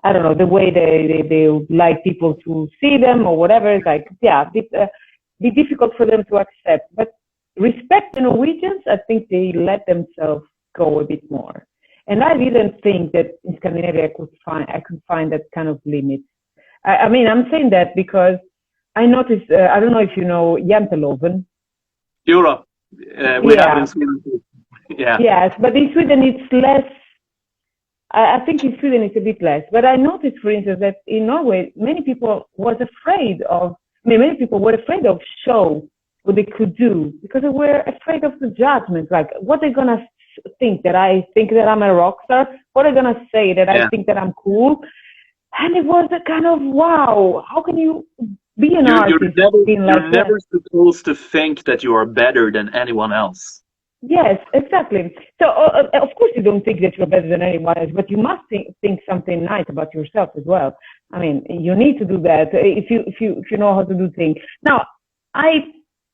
I don't know, the way they like people to see them or whatever. It's like, be difficult for them to accept. But respect the Norwegians, I think they let themselves go a bit more. And I didn't think that in Scandinavia I could find that kind of limit. I mean, I'm saying that because I noticed, I don't know if you know Janteloven. Jura. We have it in Sweden. Yeah. Yes, but in Sweden it's less. I think in Sweden it's a bit less. But I noticed, for instance, that in Norway, many people were afraid of show what they could do because they were afraid of the judgment. Like, what they're gonna think, that I think that I'm a rock star? What are they gonna say, that I think that I'm cool? And it was a kind of, wow, how can you be an artist? You're never supposed to think that you are better than anyone else. Yes, exactly. So, of course, you don't think that you're better than anyone else, but you must think something nice about yourself as well. I mean, you need to do that if you know how to do things. Now, I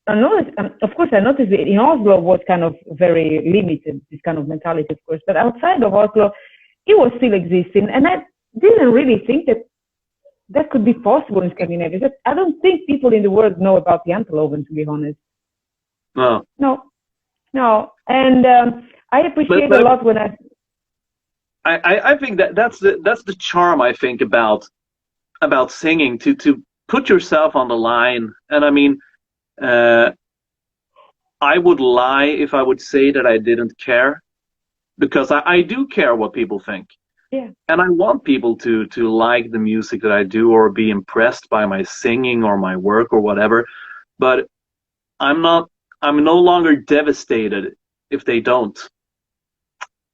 noticed, of course, I noticed that in Oslo was kind of very limited, this kind of mentality, of course, but outside of Oslo, it was still existing, and I didn't really think that could be possible in Scandinavia. I don't think people in the world know about the Janteloven, to be honest. No, and I appreciate a lot when I think that's the charm, I think, about singing, to put yourself on the line. And I mean, I would lie if I would say that I didn't care, because I do care what people think. Yeah. And I want people to like the music that I do, or be impressed by my singing or my work or whatever. But I'm no longer devastated if they don't.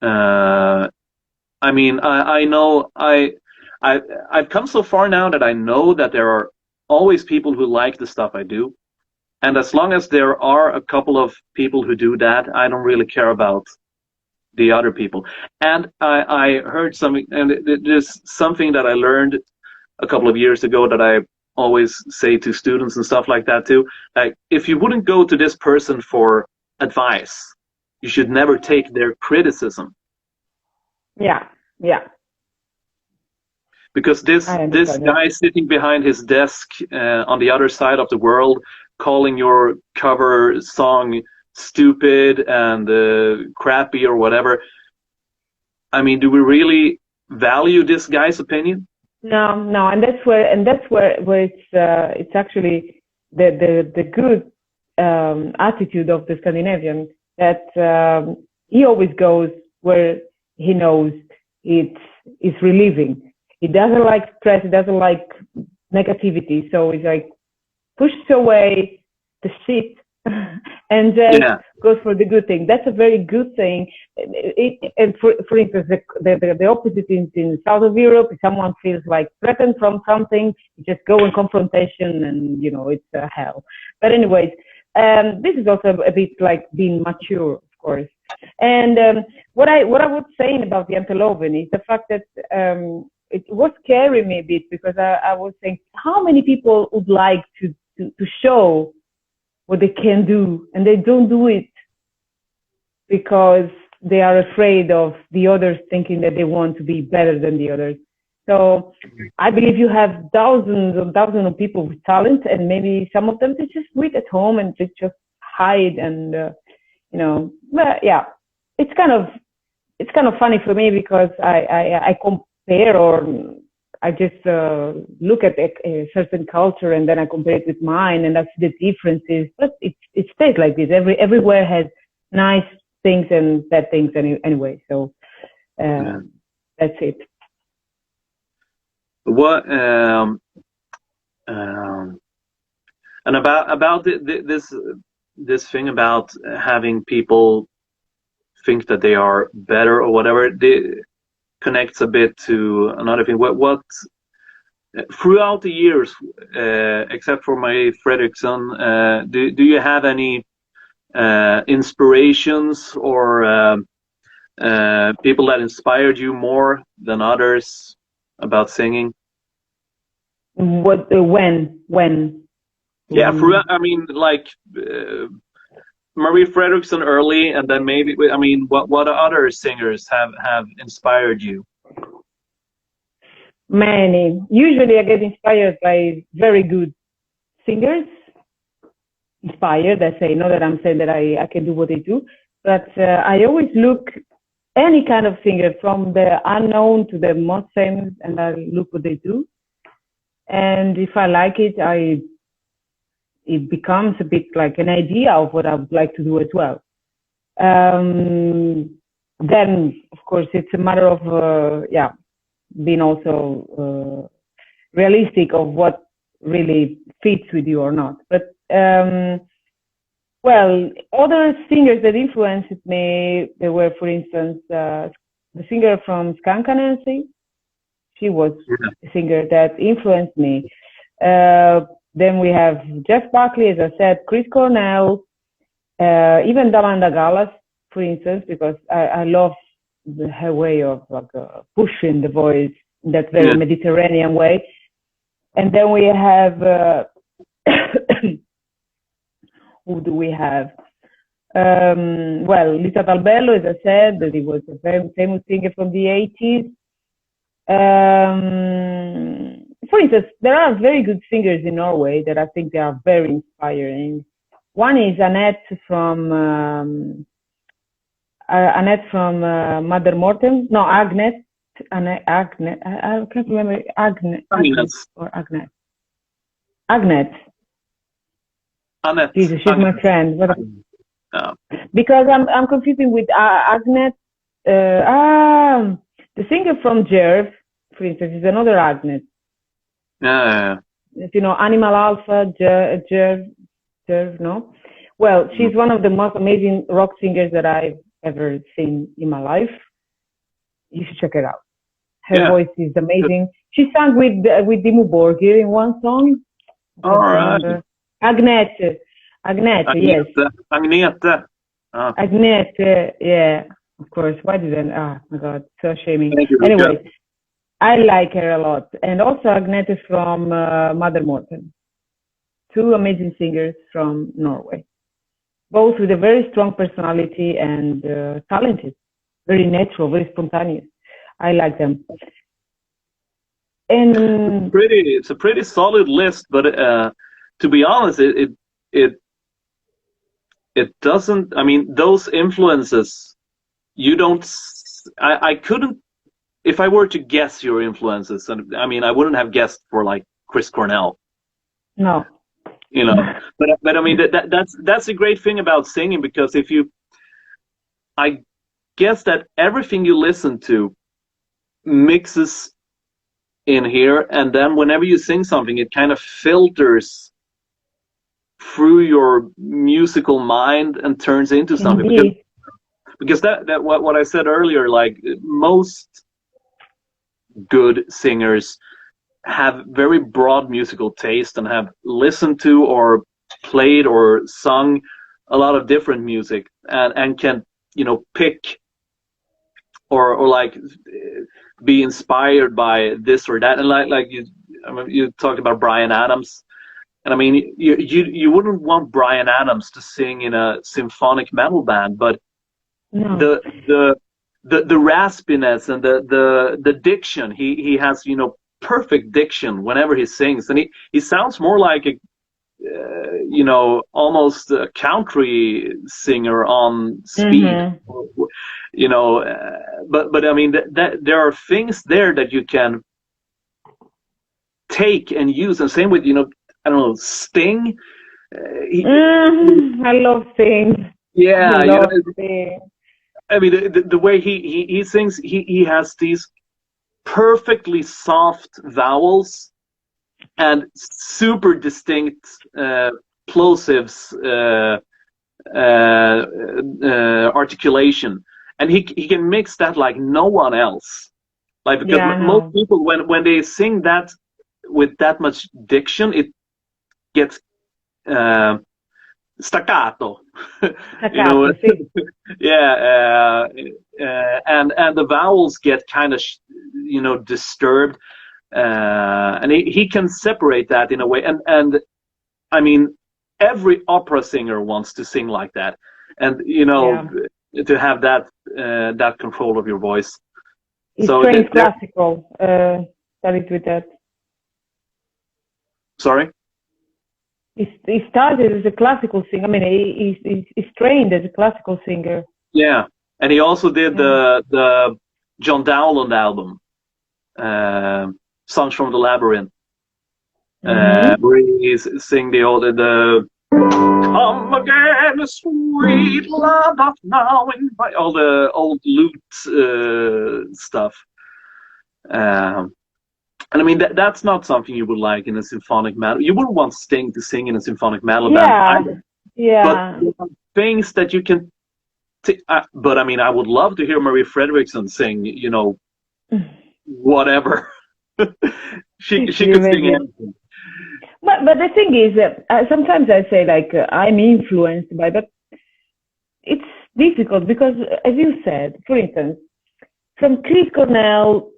I mean, I know I've come so far now that I know that there are always people who like the stuff I do. And as long as there are a couple of people who do that, I don't really care about the other people. And I heard something, and there's something that I learned a couple of years ago that I always say to students and stuff like that too. Like, if you wouldn't go to this person for advice, you should never take their criticism. Yeah. Because this guy sitting behind his desk on the other side of the world, calling your cover song stupid and crappy or whatever. I mean, do we really value this guy's opinion? No, and that's where it's actually the good attitude of the Scandinavian, that he always goes where he knows it's relieving. He doesn't like stress. He doesn't like negativity. So he's like pushes away the shit and just goes for the good thing. That's a very good thing. And for instance, the opposite in south of Europe, if someone feels like threatened from something, you just go in confrontation, and it's hell. But anyways, this is also a bit like being mature, of course. And what I was saying about the Janteloven is the fact that it was scaring me a bit, because I was saying, how many people would like to show what they can do, and they don't do it because they are afraid of the others thinking that they want to be better than the others. So I believe you have thousands of people with talent, and maybe some of them, they just wait at home and just hide, and but yeah, it's kind of funny for me, because I compare, or I just look at a certain culture, and then I compare it with mine, and that's the differences. But it stays like this. Everywhere has nice things and bad things anyway. So that's it. What and about this thing about having people think that they are better or whatever, connects a bit to another thing. What throughout the years, except for Marie Fredriksson, do you have any inspirations or people that inspired you more than others about singing? What? When? Yeah, I mean, like Marie Fredriksson early, and then maybe, I mean, what other singers have inspired you? Many. Usually I get inspired by very good singers. Inspired, I say, not that I'm saying that I can do what they do, but I always look any kind of singer, from the unknown to the most famous, and I look what they do. And if I like it, I it becomes a bit like an idea of what I would like to do as well. Then, of course, it's a matter of being also realistic of what really fits with you or not. But well, other singers that influenced me, there were, for instance, the singer from Skankanansi. She was a singer that influenced me. Then we have Jeff Buckley, as I said, Chris Cornell, even Damanda Galas, for instance, because I love her way of like pushing the voice in that very Mediterranean way. And then we have who do we have? Well, Lisa Talbello, as I said, that he was a very famous singer from the 80s. For instance, there are very good singers in Norway that I think they are very inspiring. One is Annette from Mother Mortem. No, Agnes. I can't remember. Agnes or Agnes. Agnes. Annette. Jesus, she's my friend. Because I'm confusing with Agnes. The singer from Jerv, for instance, is another Agnes. You know, Animal Alpha, Jerv, no? Well, she's one of the most amazing rock singers that I've ever seen in my life. You should check it out. Her voice is amazing. She sang with Dimmu Borgir in one song. All right. Agnete, yes. Agnete. Agnete, yeah, of course. Why didn't? Oh my God, so shaming. Anyway, I like her a lot, and also Agnete from Mother Morten. Two amazing singers from Norway, both with a very strong personality and talented, very natural, very spontaneous. I like them. And it's a pretty solid list, but to be honest, it doesn't. I mean, those influences, you don't. I couldn't. If I were to guess your influences, and I mean, I wouldn't have guessed for like Chris Cornell. No. You know, but I mean that's a great thing about singing, because I guess that everything you listen to mixes in here, and then whenever you sing something, it kind of filters through your musical mind and turns into something. Because that what I said earlier, like most good singers have very broad musical taste and have listened to or played or sung a lot of different music, and can, you know, pick or like be inspired by this or that. And like you talked about Bryan Adams, and I mean, you wouldn't want Bryan Adams to sing in a symphonic metal band, but the raspiness and the diction, he has, you know, perfect diction whenever he sings, and he sounds more like a you know, almost a country singer on speed. You know, but I mean that there are things there that you can take and use, and same with, you know, I don't know, Sting. I love Sting. Yeah, you know, Sting. I mean the way he sings, he has these perfectly soft vowels and super distinct plosives articulation, and he can mix that like no one else. Like, because most people, when they sing that with that much diction, it gets staccato. You know, and the vowels get kind of you know, disturbed, and he can separate that in a way, and I mean, every opera singer wants to sing like that, and you know, to have that that control of your voice. He's trained classical. Started with that. Sorry. He started as a classical singer. I mean, he's trained as a classical singer. Yeah, and he also did the John Dowland album, Songs from the Labyrinth. where he sing the "Come again, sweet love of now," and all the old lute stuff. And I mean, that's not something you would like in a symphonic metal. You wouldn't want Sting to sing in a symphonic metal band either. Yeah. But things that you can. But I mean, I would love to hear Marie Fredriksson sing. You know, whatever. she could sing anything. But the thing is, sometimes I say like I'm influenced by, but it's difficult because, as you said, for instance, from Chris Cornell.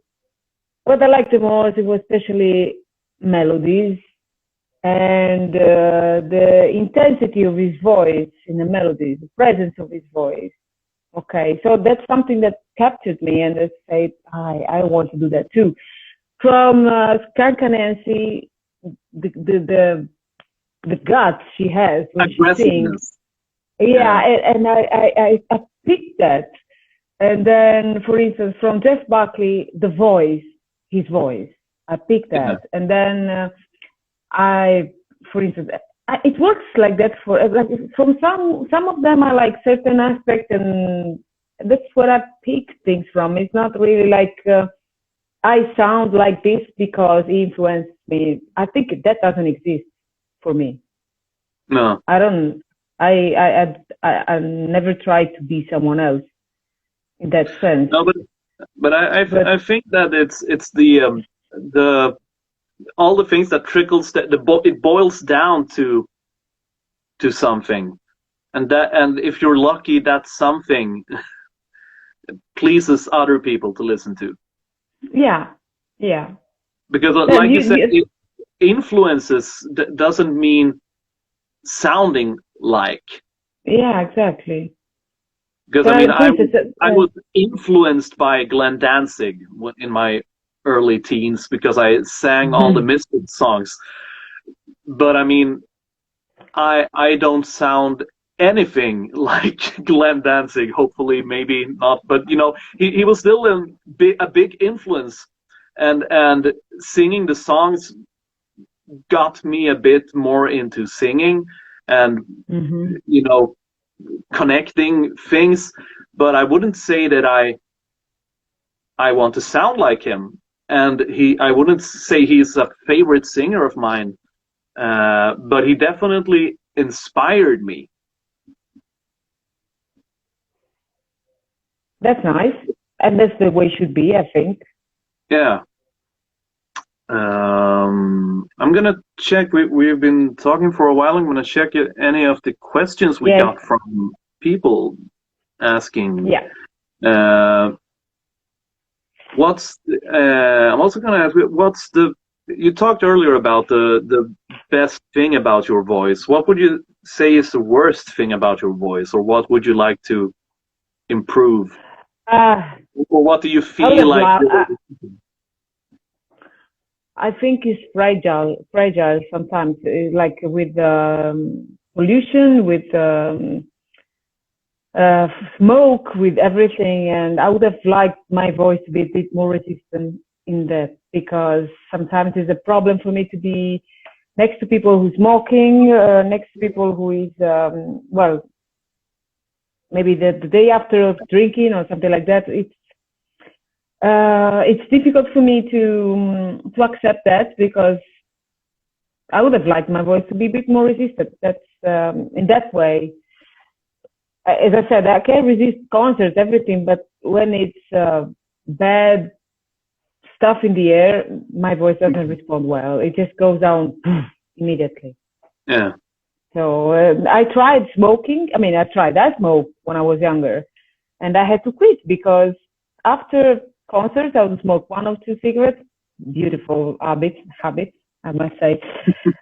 What I liked the most was especially melodies and the intensity of his voice in the melodies, the presence of his voice. Okay, so that's something that captured me, and I said, I want to do that too. From Skank Nancy, the guts she has when she sings. Yeah, and I picked that. And then, for instance, from Jeff Buckley, the voice. His voice, I picked that, and then for instance, it works like that for like from some of them. I like certain aspects, and that's where I pick things from. It's not really like I sound like this because he influenced me. I think that doesn't exist for me. No, I don't. I never tried to be someone else in that sense. No, but I think that it's the all the things that trickles that it boils down to something, and if you're lucky, that something pleases other people to listen to. Yeah. Because like you said, influences doesn't mean sounding like. Yeah, exactly. Because I mean, I was influenced by Glenn Danzig in my early teens because I sang all the Misfits songs. But I mean, I don't sound anything like Glenn Danzig. Hopefully, maybe not. But you know, he was still a big influence, and singing the songs got me a bit more into singing, and you know, connecting things, but I wouldn't say that I want to sound like him, and I wouldn't say he's a favorite singer of mine, but he definitely inspired me. That's nice, and that's the way it should be, I think. Yeah. I'm gonna check. We've been talking for a while. I'm gonna check any of the questions we got from people asking. Yeah. I'm also gonna ask, you talked earlier about the best thing about your voice. What would you say is the worst thing about your voice, or what would you like to improve? Or what do you feel like? I think it's fragile sometimes, like with pollution, with smoke, with everything. And I would have liked my voice to be a bit more resistant in that, because sometimes it's a problem for me to be next to people who's smoking, next to people who is, well, maybe the day after of drinking or something like that. It's difficult for me to accept that, because I would have liked my voice to be a bit more resistant. That's in that way. As I said, I can resist concerts, everything, but when it's bad stuff in the air, my voice doesn't respond well. It just goes down immediately. Yeah. So I tried smoking. I smoked when I was younger, and I had to quit because after concerts, I would smoke 1 or 2 cigarettes. Beautiful habits, I must say.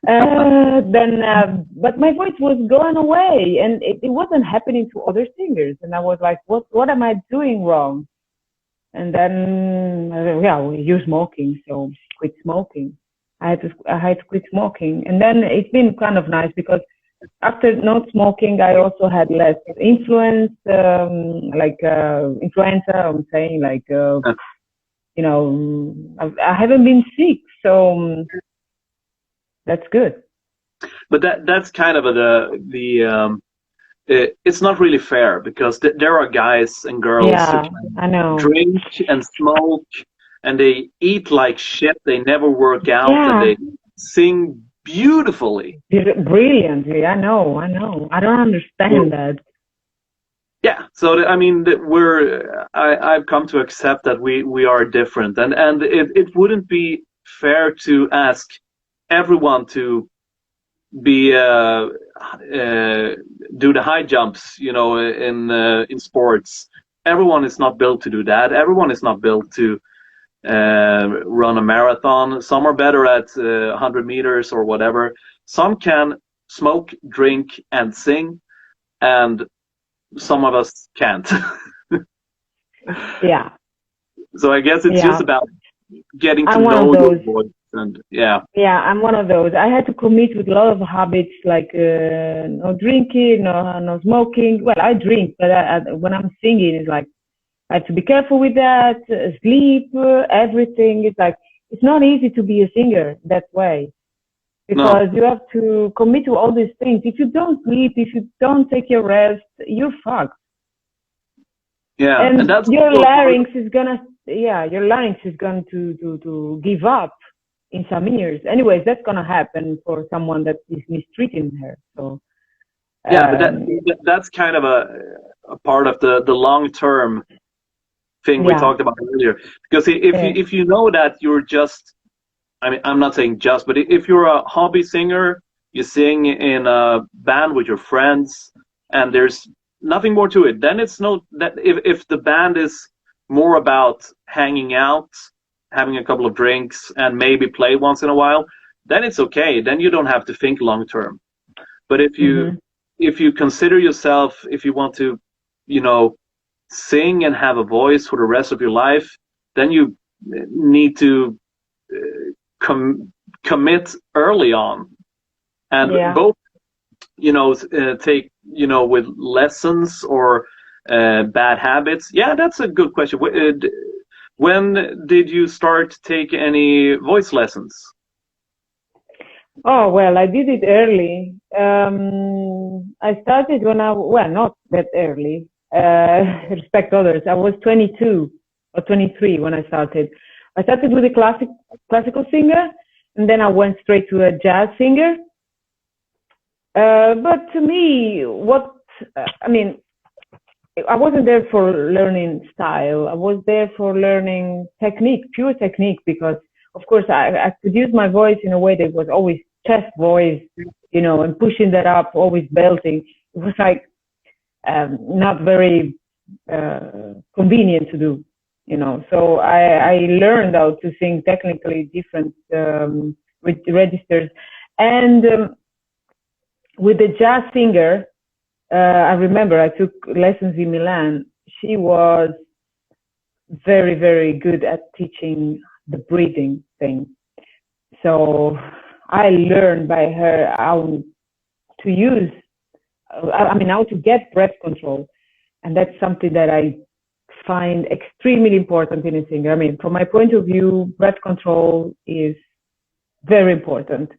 But my voice was going away, and it wasn't happening to other singers. And I was like, what am I doing wrong? And then, you're smoking, so quit smoking. I had to quit smoking. And then it's been kind of nice, because after not smoking, I also had less influence, influenza. I'm saying, I haven't been sick, so That's good. But that's kind of it's not really fair, because there are guys and girls who I know. drink and smoke and they eat like shit. They never work out and they sing beautifully. Brilliantly. I know. I don't understand that. Yeah. So I mean, I've come to accept that we are different, and it wouldn't be fair to ask everyone to be do the high jumps, in sports. Everyone is not built to do that. Everyone is not built to run a marathon. Some are better at 100 meters or whatever. Some can smoke, drink, and sing, and some of us can't. Yeah. So I guess it's just about getting to know your voice. And I'm one of those. I had to commit with a lot of habits, like no drinking, no smoking. Well, I drink, but when I'm singing, it's like I have to be careful with that. Sleep, everything. It's like it's not easy to be a singer that way, because you have to commit to all these things. If you don't sleep, if you don't take your rest, you're fucked. Yeah, and that's your larynx is going to give up in some years. Anyways, that's gonna happen for someone that is mistreating her. So but that's kind of a part of the long-term thing we talked about earlier. Because if you know that you're just, I mean, I'm not saying just, but if you're a hobby singer, you sing in a band with your friends, and there's nothing more to it, then it's that if the band is more about hanging out, having a couple of drinks, and maybe play once in a while, then it's okay. Then you don't have to think long term. But if you consider yourself, if you want to, sing and have a voice for the rest of your life, then you need to commit early on, and both, take, with lessons or bad habits. Yeah, that's a good question. When did you start to take any voice lessons? Oh, well, I did it early. I started when not that early. Respect others. I was 22 or 23 when I started. I started with a classical singer, and then I went straight to a jazz singer. But to me, I wasn't there for learning style. I was there for learning technique, pure technique, because, of course, I could use my voice in a way that was always chest voice, and pushing that up, always belting. It was like not very convenient to do, So I learned how to sing technically different registers. And with the jazz singer, I remember I took lessons in Milan. She was very, very good at teaching the breathing thing. So I learned by her how to how to get breath control. And that's something that I find extremely important in a singer. From my point of view, breath control is very important.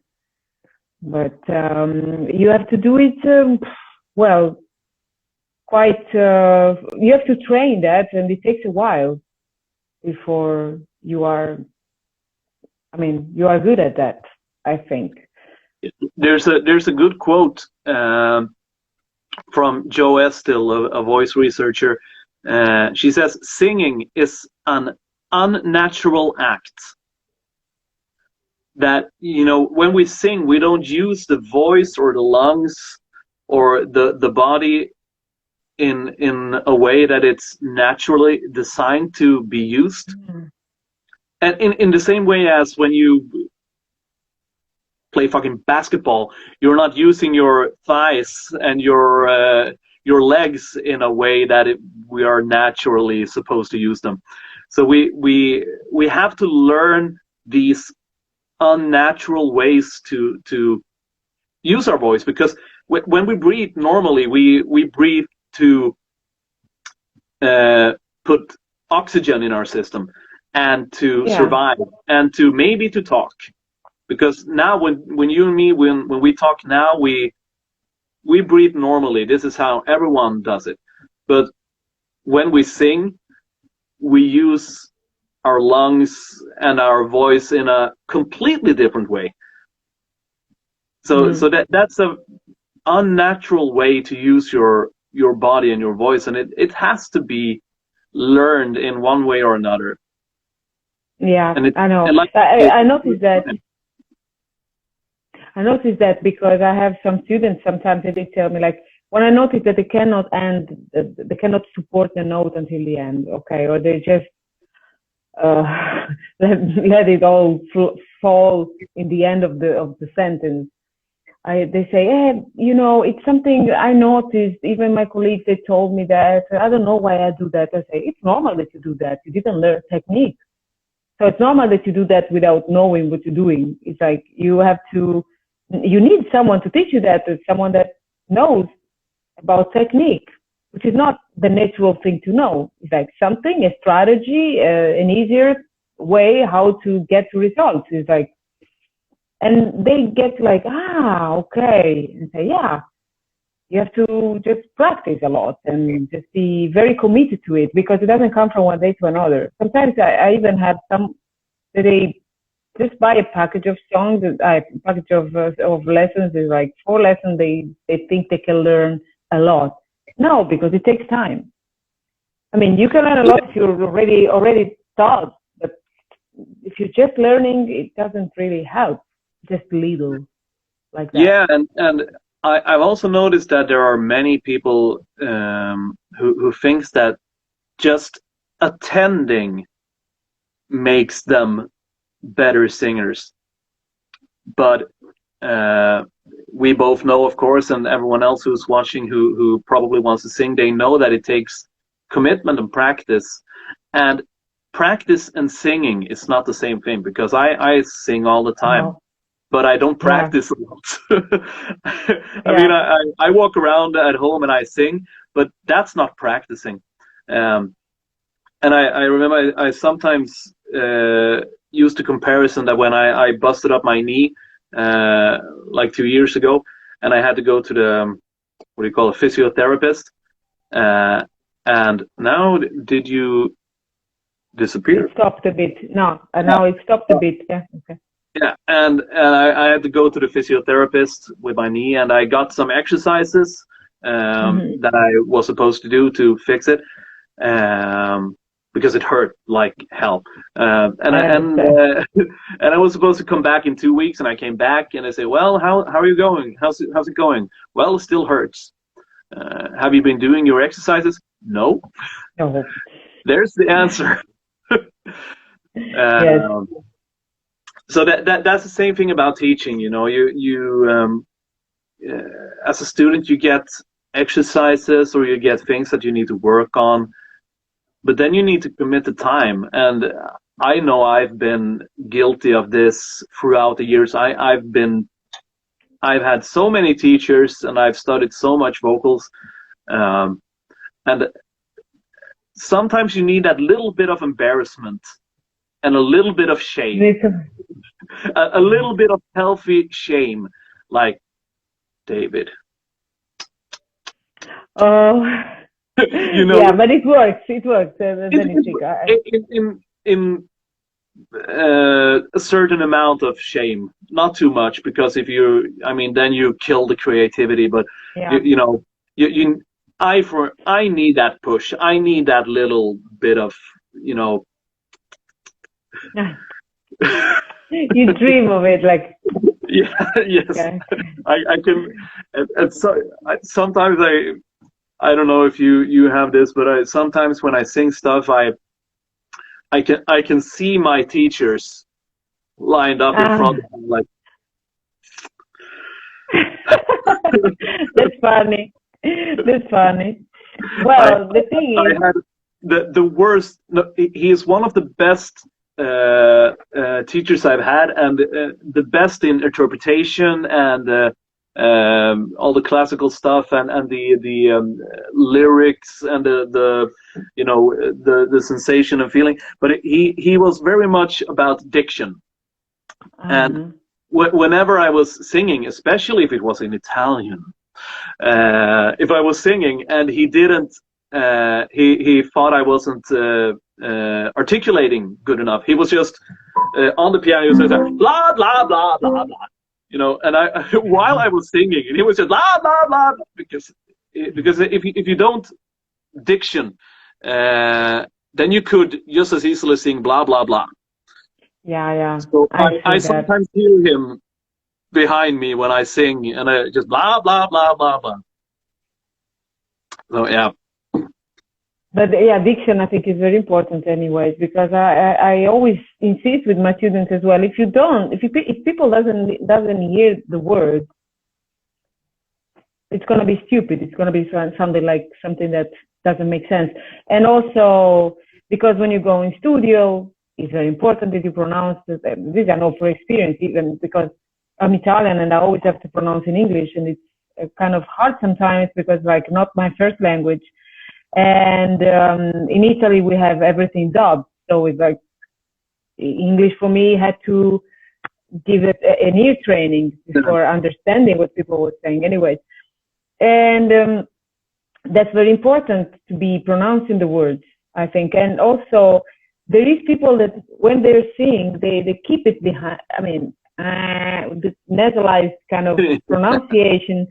But you have to do it, you have to train that, and it takes a while before you are good at that, I think. There's a good quote from Jo Estill, a voice researcher. She says, "Singing is an unnatural act." That, when we sing, we don't use the voice or the lungs or the body in a way that it's naturally designed to be used. Mm-hmm. And in the same way as when you play fucking basketball, you're not using your thighs and your legs in a way that we are naturally supposed to use them. So we have to learn these unnatural ways to use our voice, because when we breathe normally, we breathe to put oxygen in our system and to survive and to maybe to talk. Because now when you and me, when we talk now, we breathe normally. This is how everyone does it. But when we sing, we use our lungs and our voice in a completely different way. So that's a unnatural way to use your body and your voice, and it has to be learned in one way or another. Yeah, I know. I noticed that. I noticed that because I have some students sometimes they tell me, like, when I notice that they cannot support the note until the end, okay, or they just let it all fall in the end of the sentence. They say, hey, it's something I noticed. Even my colleagues, they told me that. I don't know why I do that. I say, it's normal that you do that. You didn't learn technique. So it's normal that you do that without knowing what you're doing. It's like you need someone to teach you that, someone that knows about technique, which is not the natural thing to know. It's like something, a strategy, an easier way how to get to results. It's like, and they get like, okay, and say, yeah, you have to just practice a lot and just be very committed to it, because it doesn't come from one day to another. Sometimes I even have some that they just buy a package of songs, a package of lessons. There's like 4 lessons. They think they can learn a lot. No, because it takes time. I mean, you can learn a lot if you're already taught, but if you're just learning, it doesn't really help. Just little, like that. Yeah, and I've also noticed that there are many people who thinks that just attending makes them better singers. But we both know, of course, and everyone else who's watching who probably wants to sing, they know that it takes commitment and practice. And practice and singing is not the same thing, because I sing all the time. No. But I don't practice a lot. I mean, I walk around at home and I sing, but that's not practicing. And I remember I sometimes used the comparison that when I busted up my knee like 2 years ago, and I had to go to the, what do you call a physiotherapist. And now, did you disappear? It stopped a bit. No, now it stopped a bit. Yeah. Okay. Yeah, and I had to go to the physiotherapist with my knee, and I got some exercises that I was supposed to do to fix it, because it hurt like hell. And I was supposed to come back in 2 weeks, and I came back, and I say, well, how are you going? How's it going? Well, it still hurts. Have you been doing your exercises? No. No. There's the answer. Yes. So that's the same thing about teaching. You as a student, you get exercises or you get things that you need to work on, but then you need to commit the time. And I know I've been guilty of this throughout the years. I've had so many teachers, and I've studied so much vocals, and sometimes you need that little bit of embarrassment and a little bit of shame. A little bit of healthy shame, like, David. Oh, yeah, but it works. It works. In a certain amount of shame, not too much, because if then you kill the creativity. But yeah. I need that push. I need that little bit of, You dream of it, like. Yeah, yes. Okay. I can. Sometimes I don't know if you have this, but sometimes when I sing stuff, I can see my teachers lined up in front of me, like. That's funny. That's funny. Well, the thing is, I had the worst. No, he is one of the best teachers I've had, and the best in interpretation and all the classical stuff and the lyrics and the sensation and feeling. But he was very much about diction, and whenever I was singing, especially if it was in Italian, if I was singing and he didn't, he thought I wasn't articulating good enough. He was just on the piano. He was like blah blah blah blah blah, you know. And I, while I was singing, and he was just blah blah blah, because if you don't diction, then you could just as easily sing blah blah blah. Yeah. So I sometimes hear him behind me when I sing, and I just blah blah blah blah blah. So yeah. But yeah, diction I think is very important, anyways, because I always insist with my students as well. If people doesn't hear the word, it's gonna be stupid. It's gonna be something that doesn't make sense. And also because when you go in studio, it's very important that you pronounce this. These are no for experience, even because I'm Italian and I always have to pronounce in English, and it's kind of hard sometimes because like not my first language. And in Italy we have everything dubbed, so it's like English for me had to give it an ear training before understanding what people were saying. Anyways, and that's very important to be pronouncing the words, I think. And also there is people that when they're singing, they keep it behind. I mean, the nasalized kind of pronunciation,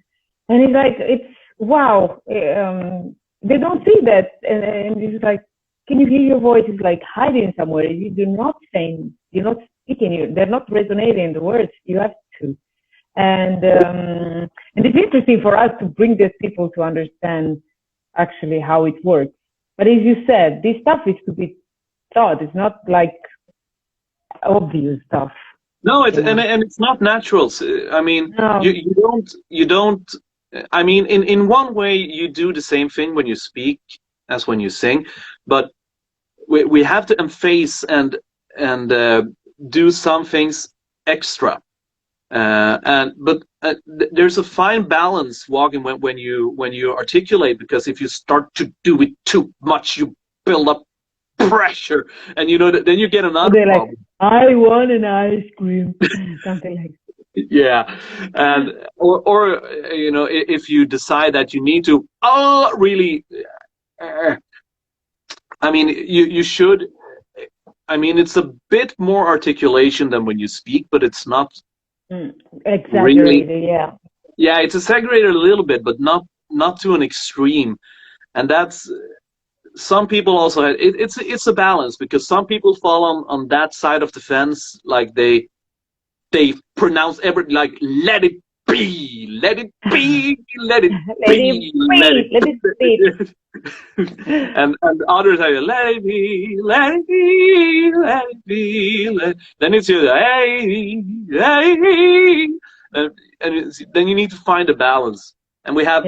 and it's wow. They don't see that, and it's like, can you hear your voice is like hiding somewhere? You're not saying, you're not speaking, they're not resonating the words. You have to, and it's interesting for us to bring these people to understand actually how it works. But as you said, this stuff is to be taught. It's not like obvious stuff. No, it's and it's not natural. I mean, no. you don't. I mean, in one way, you do the same thing when you speak as when you sing, but we have to emphasize and do some things extra. But there's a fine balance walking when you articulate, because if you start to do it too much, you build up pressure, and you know that then you get another problem. Like, I want an ice cream, something like that. Yeah, and or you know, if you decide that you need to really, I mean, you should. I mean, it's a bit more articulation than when you speak, but it's not exaggerated. Really, yeah, it's exaggerated a little bit, but not to an extreme, and that's. Some people also have, it's a balance, because some people fall on that side of the fence, like they pronounce everything like let it be, let it be, let it be, let it be. and others say let it be, let it be, let it be. Then it's your hey, and then you need to find a balance, and we have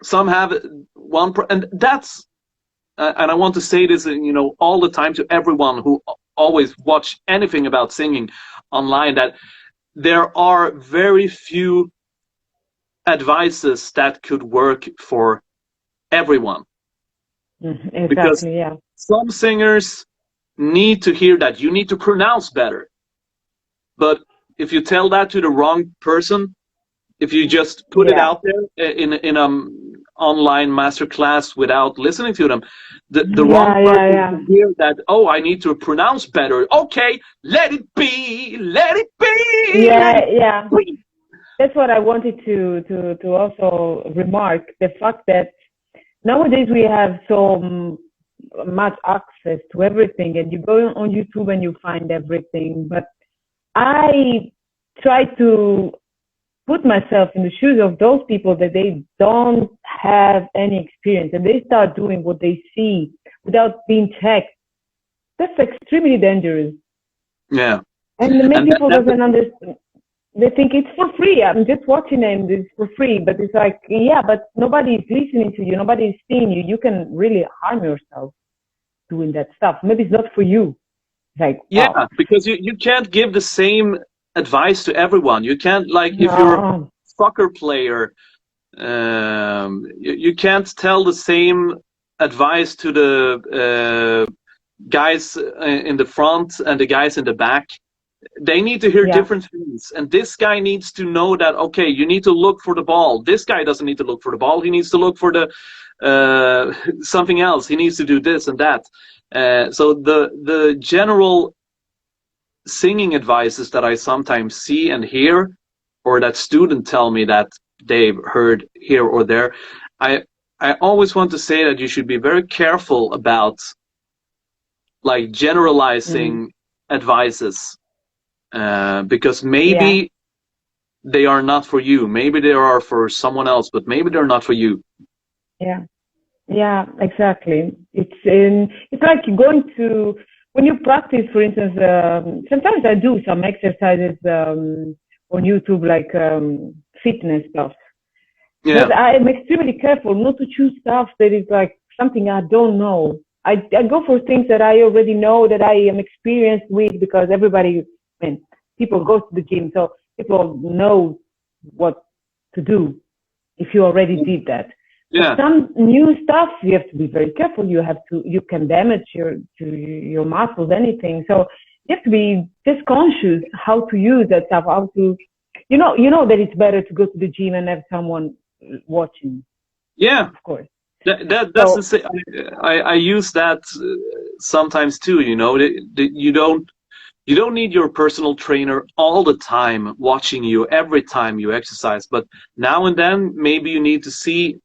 some have one, and that's and I want to say this, you know, all the time to everyone who always watch anything about singing online, that there are very few advices that could work for everyone. Exactly, because some singers need to hear that you need to pronounce better, but if you tell that to the wrong person, if you just put it out there in online masterclass without listening to them, the wrong person to hear that, oh, I need to pronounce better. Okay, let it be, let it be. Yeah. That's what I wanted to also remark, the fact that nowadays we have so much access to everything, and you go on YouTube and you find everything. But I try to put myself in the shoes of those people that they don't have any experience, and they start doing what they see without being checked. That's extremely dangerous. Yeah. And many people doesn't understand. They think it's for free. I'm just watching them. It's for free. But it's like, yeah, but nobody is listening to you. Nobody is seeing you. You can really harm yourself doing that stuff. Maybe it's not for you. It's like, wow. Because you can't give the same advice to everyone. You can't, like, if you're a soccer player, you can't tell the same advice to the guys in the front and the guys in the back. They need to hear different things, and this guy needs to know that, okay, you need to look for the ball. This guy doesn't need to look for the ball. He needs to look for the something else. He needs to do this and that. So the general singing advices that I sometimes see and hear, or that students tell me that they've heard here or there, I always want to say that you should be very careful about like generalizing advices, because maybe they are not for you. Maybe they are for someone else, but maybe they're not for you. Yeah, exactly. It's like going to, when you practice, for instance, sometimes I do some exercises on YouTube, like fitness stuff. But I am extremely careful not to choose stuff that is like something I don't know. I go for things that I already know, that I am experienced with, because people go to the gym, so people know what to do if you already did that. But some new stuff, you have to be very careful. You can damage your muscles, anything. So you have to be just conscious how to use that stuff, how to, you know that it's better to go to the gym and have someone watching. Yeah, of course. That's the same. I use that sometimes too. You don't need your personal trainer all the time watching you every time you exercise, but now and then maybe you need to see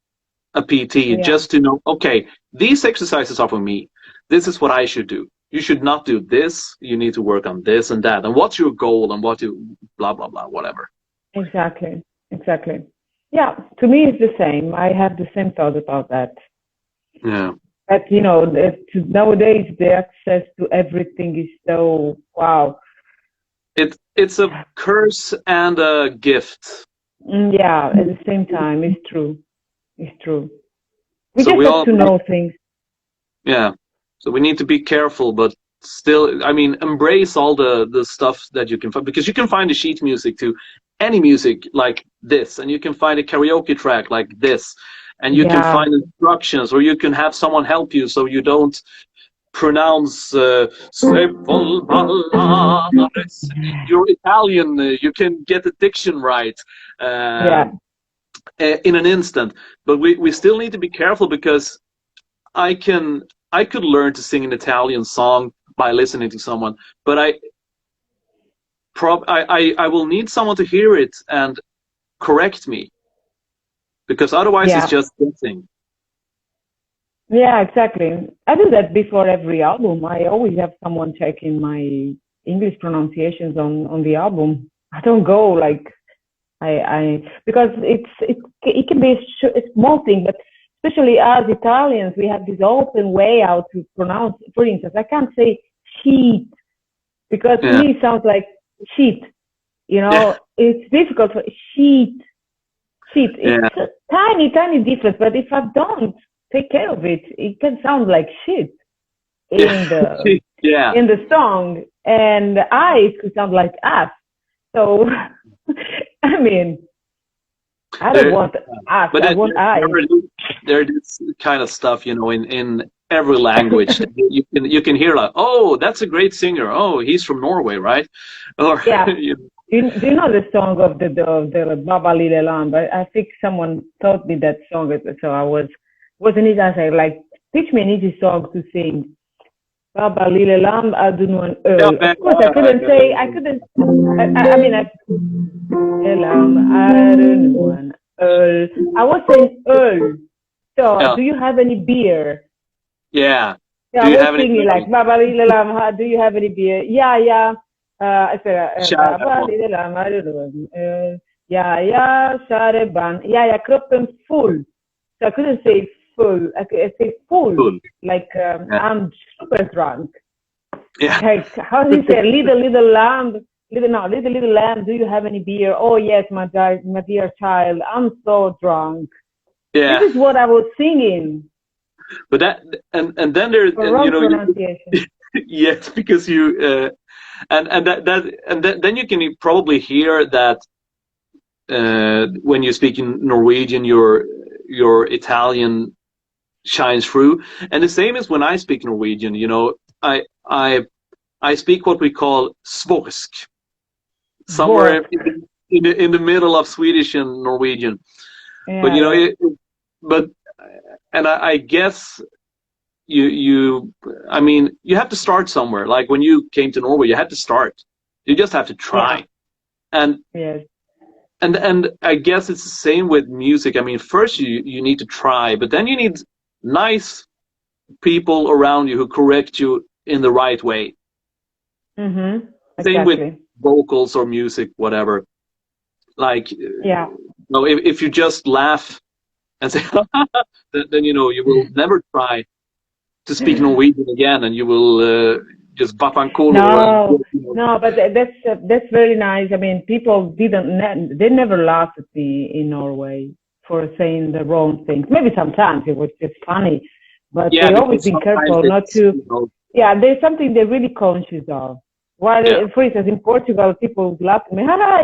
a PT just to know, okay, these exercises are for me. This is what I should do. You should not do this. You need to work on this and that. And what's your goal, and what you blah blah blah, whatever. Exactly. Yeah, to me it's the same. I have the same thought about that. Yeah. But nowadays the access to everything is so wow. It's a curse and a gift. Yeah, at the same time, it's true. We just have to know things. Yeah. So we need to be careful, but still, I mean, embrace all the stuff that you can find, because you can find the sheet music to any music like this, and you can find a karaoke track like this, and you can find instructions, or you can have someone help you so you don't pronounce your Italian. You can get the diction right in an instant. But we still need to be careful, because I could learn to sing an Italian song by listening to someone, but I will need someone to hear it and correct me, because otherwise it's just guessing. Yeah, exactly. I do that before every album. I always have someone checking my English pronunciations on the album. I don't go like because it can be a small thing, but especially as Italians, we have this open way how to pronounce. For instance, I can't say sheet, because to me it sounds like sheet. It's difficult for sheet. It's a tiny difference, but if I don't take care of it, it can sound like shit in the song, and it could sound like ass. So I mean, I don't want ass, but I want I. There's this kind of stuff, in every language. you can hear like, oh, that's a great singer. Oh, he's from Norway, right? Or Do you know the song of the Baba Lille Lamb? I think someone taught me that song, so I wasn't it? I said, like, teach me an easy song to sing. Baba Lille Lamb, I do know an earl. Of course, I couldn't say. I couldn't. I mean, Lamb, I don't know an earl. I was saying earl. So, do you have any beer? Yeah. Yeah, I was singing like Baba Lille Lamb. Do you have any beer? Yeah. I said, Baba Lille Lamb, I don't know. Shareban. Yeah, Kroppen full. So I couldn't say full. I say full. Like I'm super drunk. Yeah. Like, how do you say, little lamb? Little lamb, do you have any beer? Oh yes, my dear child, I'm so drunk. Yeah. This is what I was singing. But that and then there's pronunciation. Yes, because you then you can probably hear that when you speak in Norwegian, your Italian shines through, and the same is when I speak Norwegian. I I speak what we call svorsk, somewhere in the middle of Swedish and Norwegian. Yeah, but I guess you have to start somewhere. Like when you came to Norway, you had to start. You just have to try. And and I guess it's the same with music. I mean, first you need to try, but then you need nice people around you who correct you in the right way. Mm-hmm. Exactly. Same with vocals or music, whatever. Like, if you just laugh and say, then you will never try to speak Norwegian again, and you will just No, but that's very nice. I mean, people they never laughed at me in Norway for saying the wrong things. Maybe sometimes it was just funny, but they always been careful not to. There's something they're really conscious of. While, for instance, in Portugal, people laugh at me.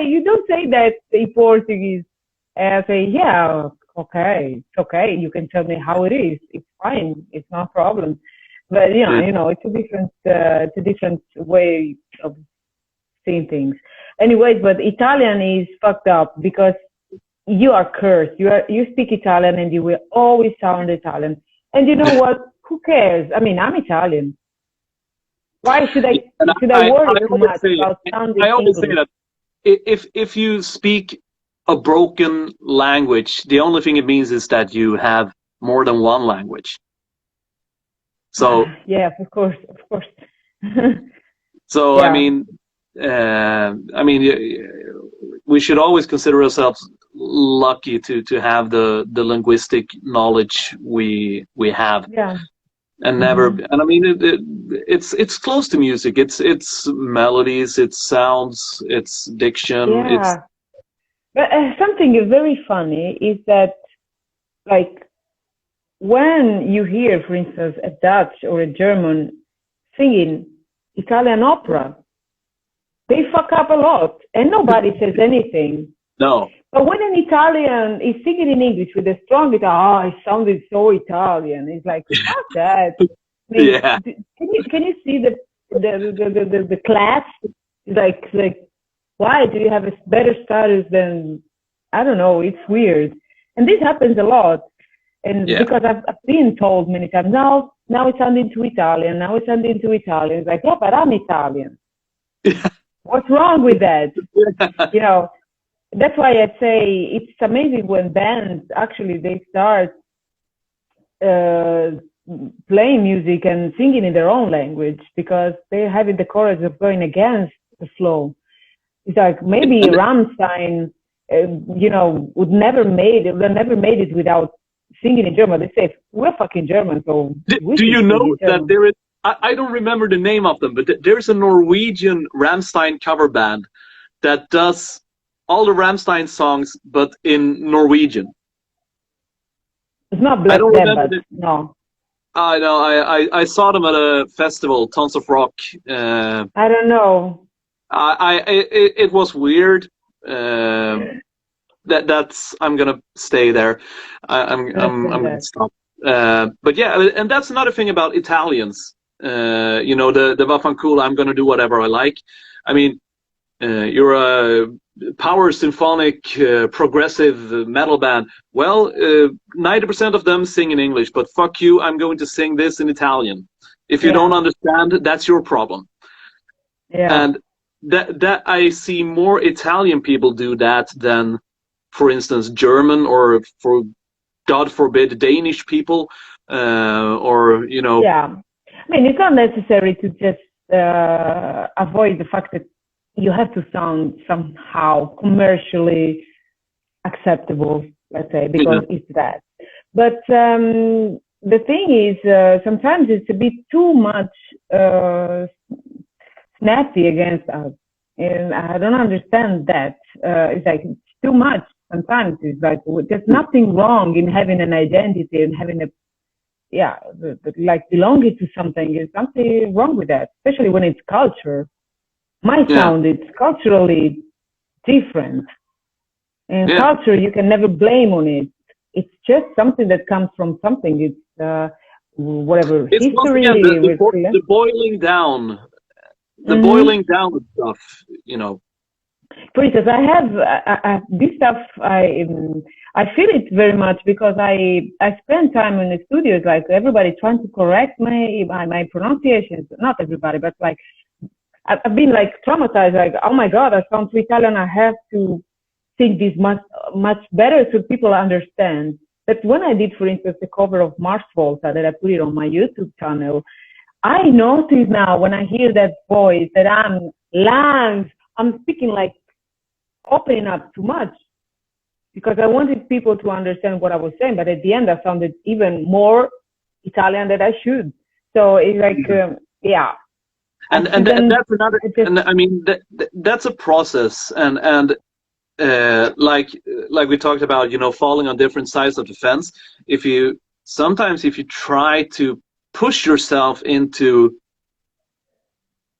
You don't say that in Portuguese. And I say, okay, it's okay. You can tell me how it is. It's fine. It's no problem. But it's a different way of seeing things. Anyways, but Italian is fucked up because you are cursed. You speak Italian and you will always sound Italian. And you know what? Who cares? I mean, I'm Italian. Why should I worry too much about sounding English? I always say that if you speak a broken language, the only thing it means is that you have more than one language. So of course. So I mean, we should always consider ourselves lucky to have the linguistic knowledge we have. Yeah. And never, and I mean, it's close to music. It's melodies, it's sounds, it's diction. Yeah. But something very funny is that, like, when you hear, for instance, a Dutch or a German singing Italian opera, they fuck up a lot, and nobody says anything. No. But when an Italian is singing in English with a strong guitar, it sounded so Italian. It's like, fuck that. I mean, can you see the class? Like, why do you have a better status than, I don't know, it's weird. And this happens a lot. And because I've been told many times, now it's sounding too Italian, It's like, but I'm Italian. What's wrong with that? That's why I say it's amazing when bands actually they start playing music and singing in their own language because they're having the courage of going against the flow. It's like maybe Rammstein, would never made it without singing in German. They say we're fucking German, so. Do you know that there is? I don't remember the name of them, but there's a Norwegian Rammstein cover band that does all the Rammstein songs, but in Norwegian. It's not Black Sabbath, no. I know. I saw them at a festival, Tons of Rock. I don't know. It was weird. That's I'm gonna stay there. I'm gonna stop. But yeah, and that's another thing about Italians. The Vaffanculo, I'm gonna do whatever I like. I mean, you're a power symphonic progressive metal band. Well, 90% of them sing in English, but fuck you, I'm going to sing this in Italian. If you don't understand, that's your problem. Yeah. And that I see more Italian people do that than, for instance, German or, for God forbid, Danish people, or. Yeah, I mean, it's not necessary to just avoid the fact that you have to sound somehow commercially acceptable, let's say, because it's that. But the thing is, sometimes it's a bit too much snappy against us, and I don't understand that. It's like it's too much. Sometimes it's like there's nothing wrong in having an identity and having like belonging to something. There's something wrong with that, especially when it's culture. My sound is culturally different, and culture you can never blame on it. It's just something that comes from something. It's whatever it's history. The boiling down the boiling down of stuff, you know. For instance, I this stuff. I feel it very much because I spend time in the studios, like everybody trying to correct my pronunciations. Not everybody, but like I've been like traumatized. Like, oh my God, I sound too Italian. I have to sing this much better so people understand. But when I did, for instance, the cover of Mars Volta that I put it on my YouTube channel, I notice now when I hear that voice that I'm speaking like opening up too much because I wanted people to understand what I was saying, but at the end I sounded even more Italian than I should. So it's like, yeah. And that's another. And I mean that's a process, and like we talked about, you know, falling on different sides of the fence. If you try to push yourself into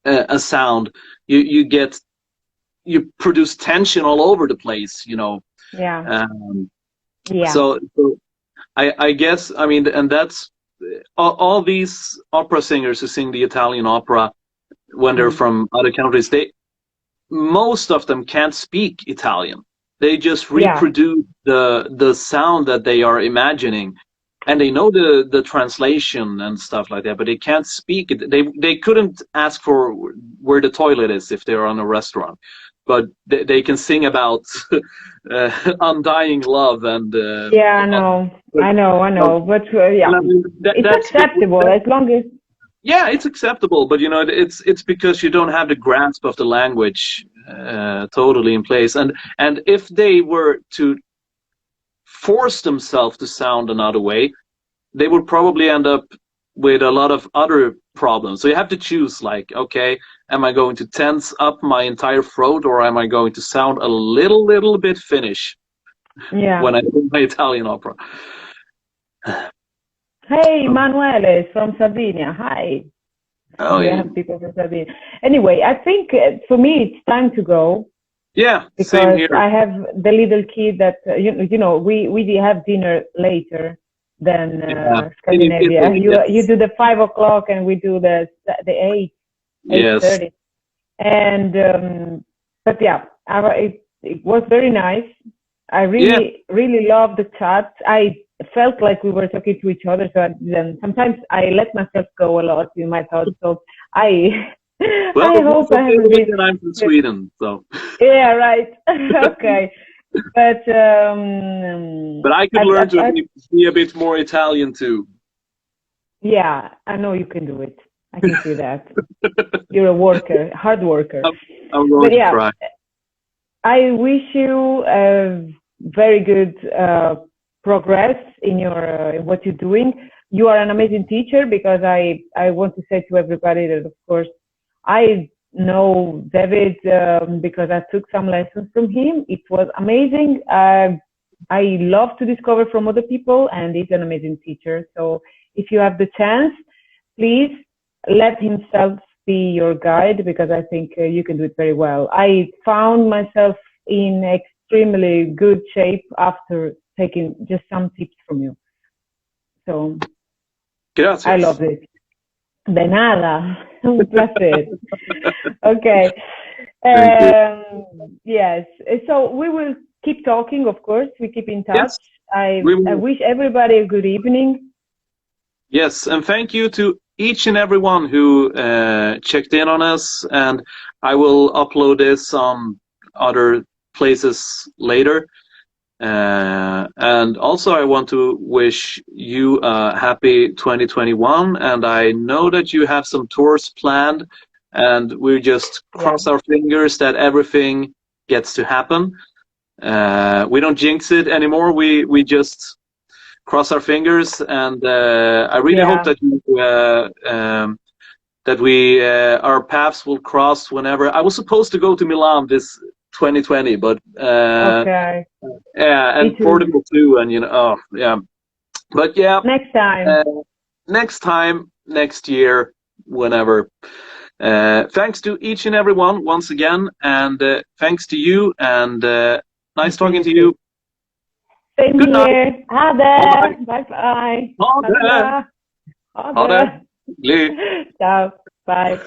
a sound, you produce tension all over the place, you know. Yeah. So I guess, I mean, and that's all these opera singers who sing the Italian opera when they're from other countries, most of them can't speak Italian. They just reproduce the sound that they are imagining, and they know the translation and stuff like that, but they can't speak it. They couldn't ask for where the toilet is if they're on a restaurant, but they can sing about undying love and I know, but yeah, I mean, it's acceptable as long as. Yeah, it's acceptable, but you know, it's because you don't have the grasp of the language totally in place, and if they were to force themselves to sound another way, they would probably end up with a lot of other problems. So you have to choose, like, okay, am I going to tense up my entire throat, or am I going to sound a little bit Finnish when I do my Italian opera? Hey, Manuele from Sardinia. Hi. Oh, we have people from Sardinia. Anyway, I think for me it's time to go. Yeah, because same here. I have the little kid that you know we have dinner later than Scandinavia. You do the 5 o'clock and we do the 8:30. And but yeah, it was very nice. I really loved the chat. I felt like we were talking to each other. So then sometimes I let myself go a lot in my thoughts. So I hope I have been. I'm from Sweden, so. Yeah, right. Okay, but I could learn to be a bit more Italian too. Yeah, I know you can do it. I can see that. You're a worker, hard worker. I'm going to try. I wish you very good progress in what you're doing. You are an amazing teacher, because I want to say to everybody that, of course, I know David because I took some lessons from him. It was amazing. I love to discover from other people, and he's an amazing teacher. So if you have the chance, please let himself be your guide, because I think you can do it very well. I found myself in extremely good shape after taking just some tips from you. So gracias. I love it. De nada. Un placer. Okay. Yes. So we will keep talking, of course. We keep in touch. Yes, I wish everybody a good evening. Yes, and thank you to each and everyone who checked in on us, and I will upload this on other places later. And also I want to wish you a happy 2021, and I know that you have some tours planned, and we just cross our fingers that everything gets to happen. We don't jinx it anymore. We just cross our fingers, and I really hope that our paths will cross whenever. I was supposed to go to Milan this 2020, but okay. Yeah, and Portugal too, and but yeah, next time, next year, whenever. Thanks to each and everyone once again, and thanks to you, and nice talking to you. Same Good here. night. Bye bye. Ha det. Ciao. Bye.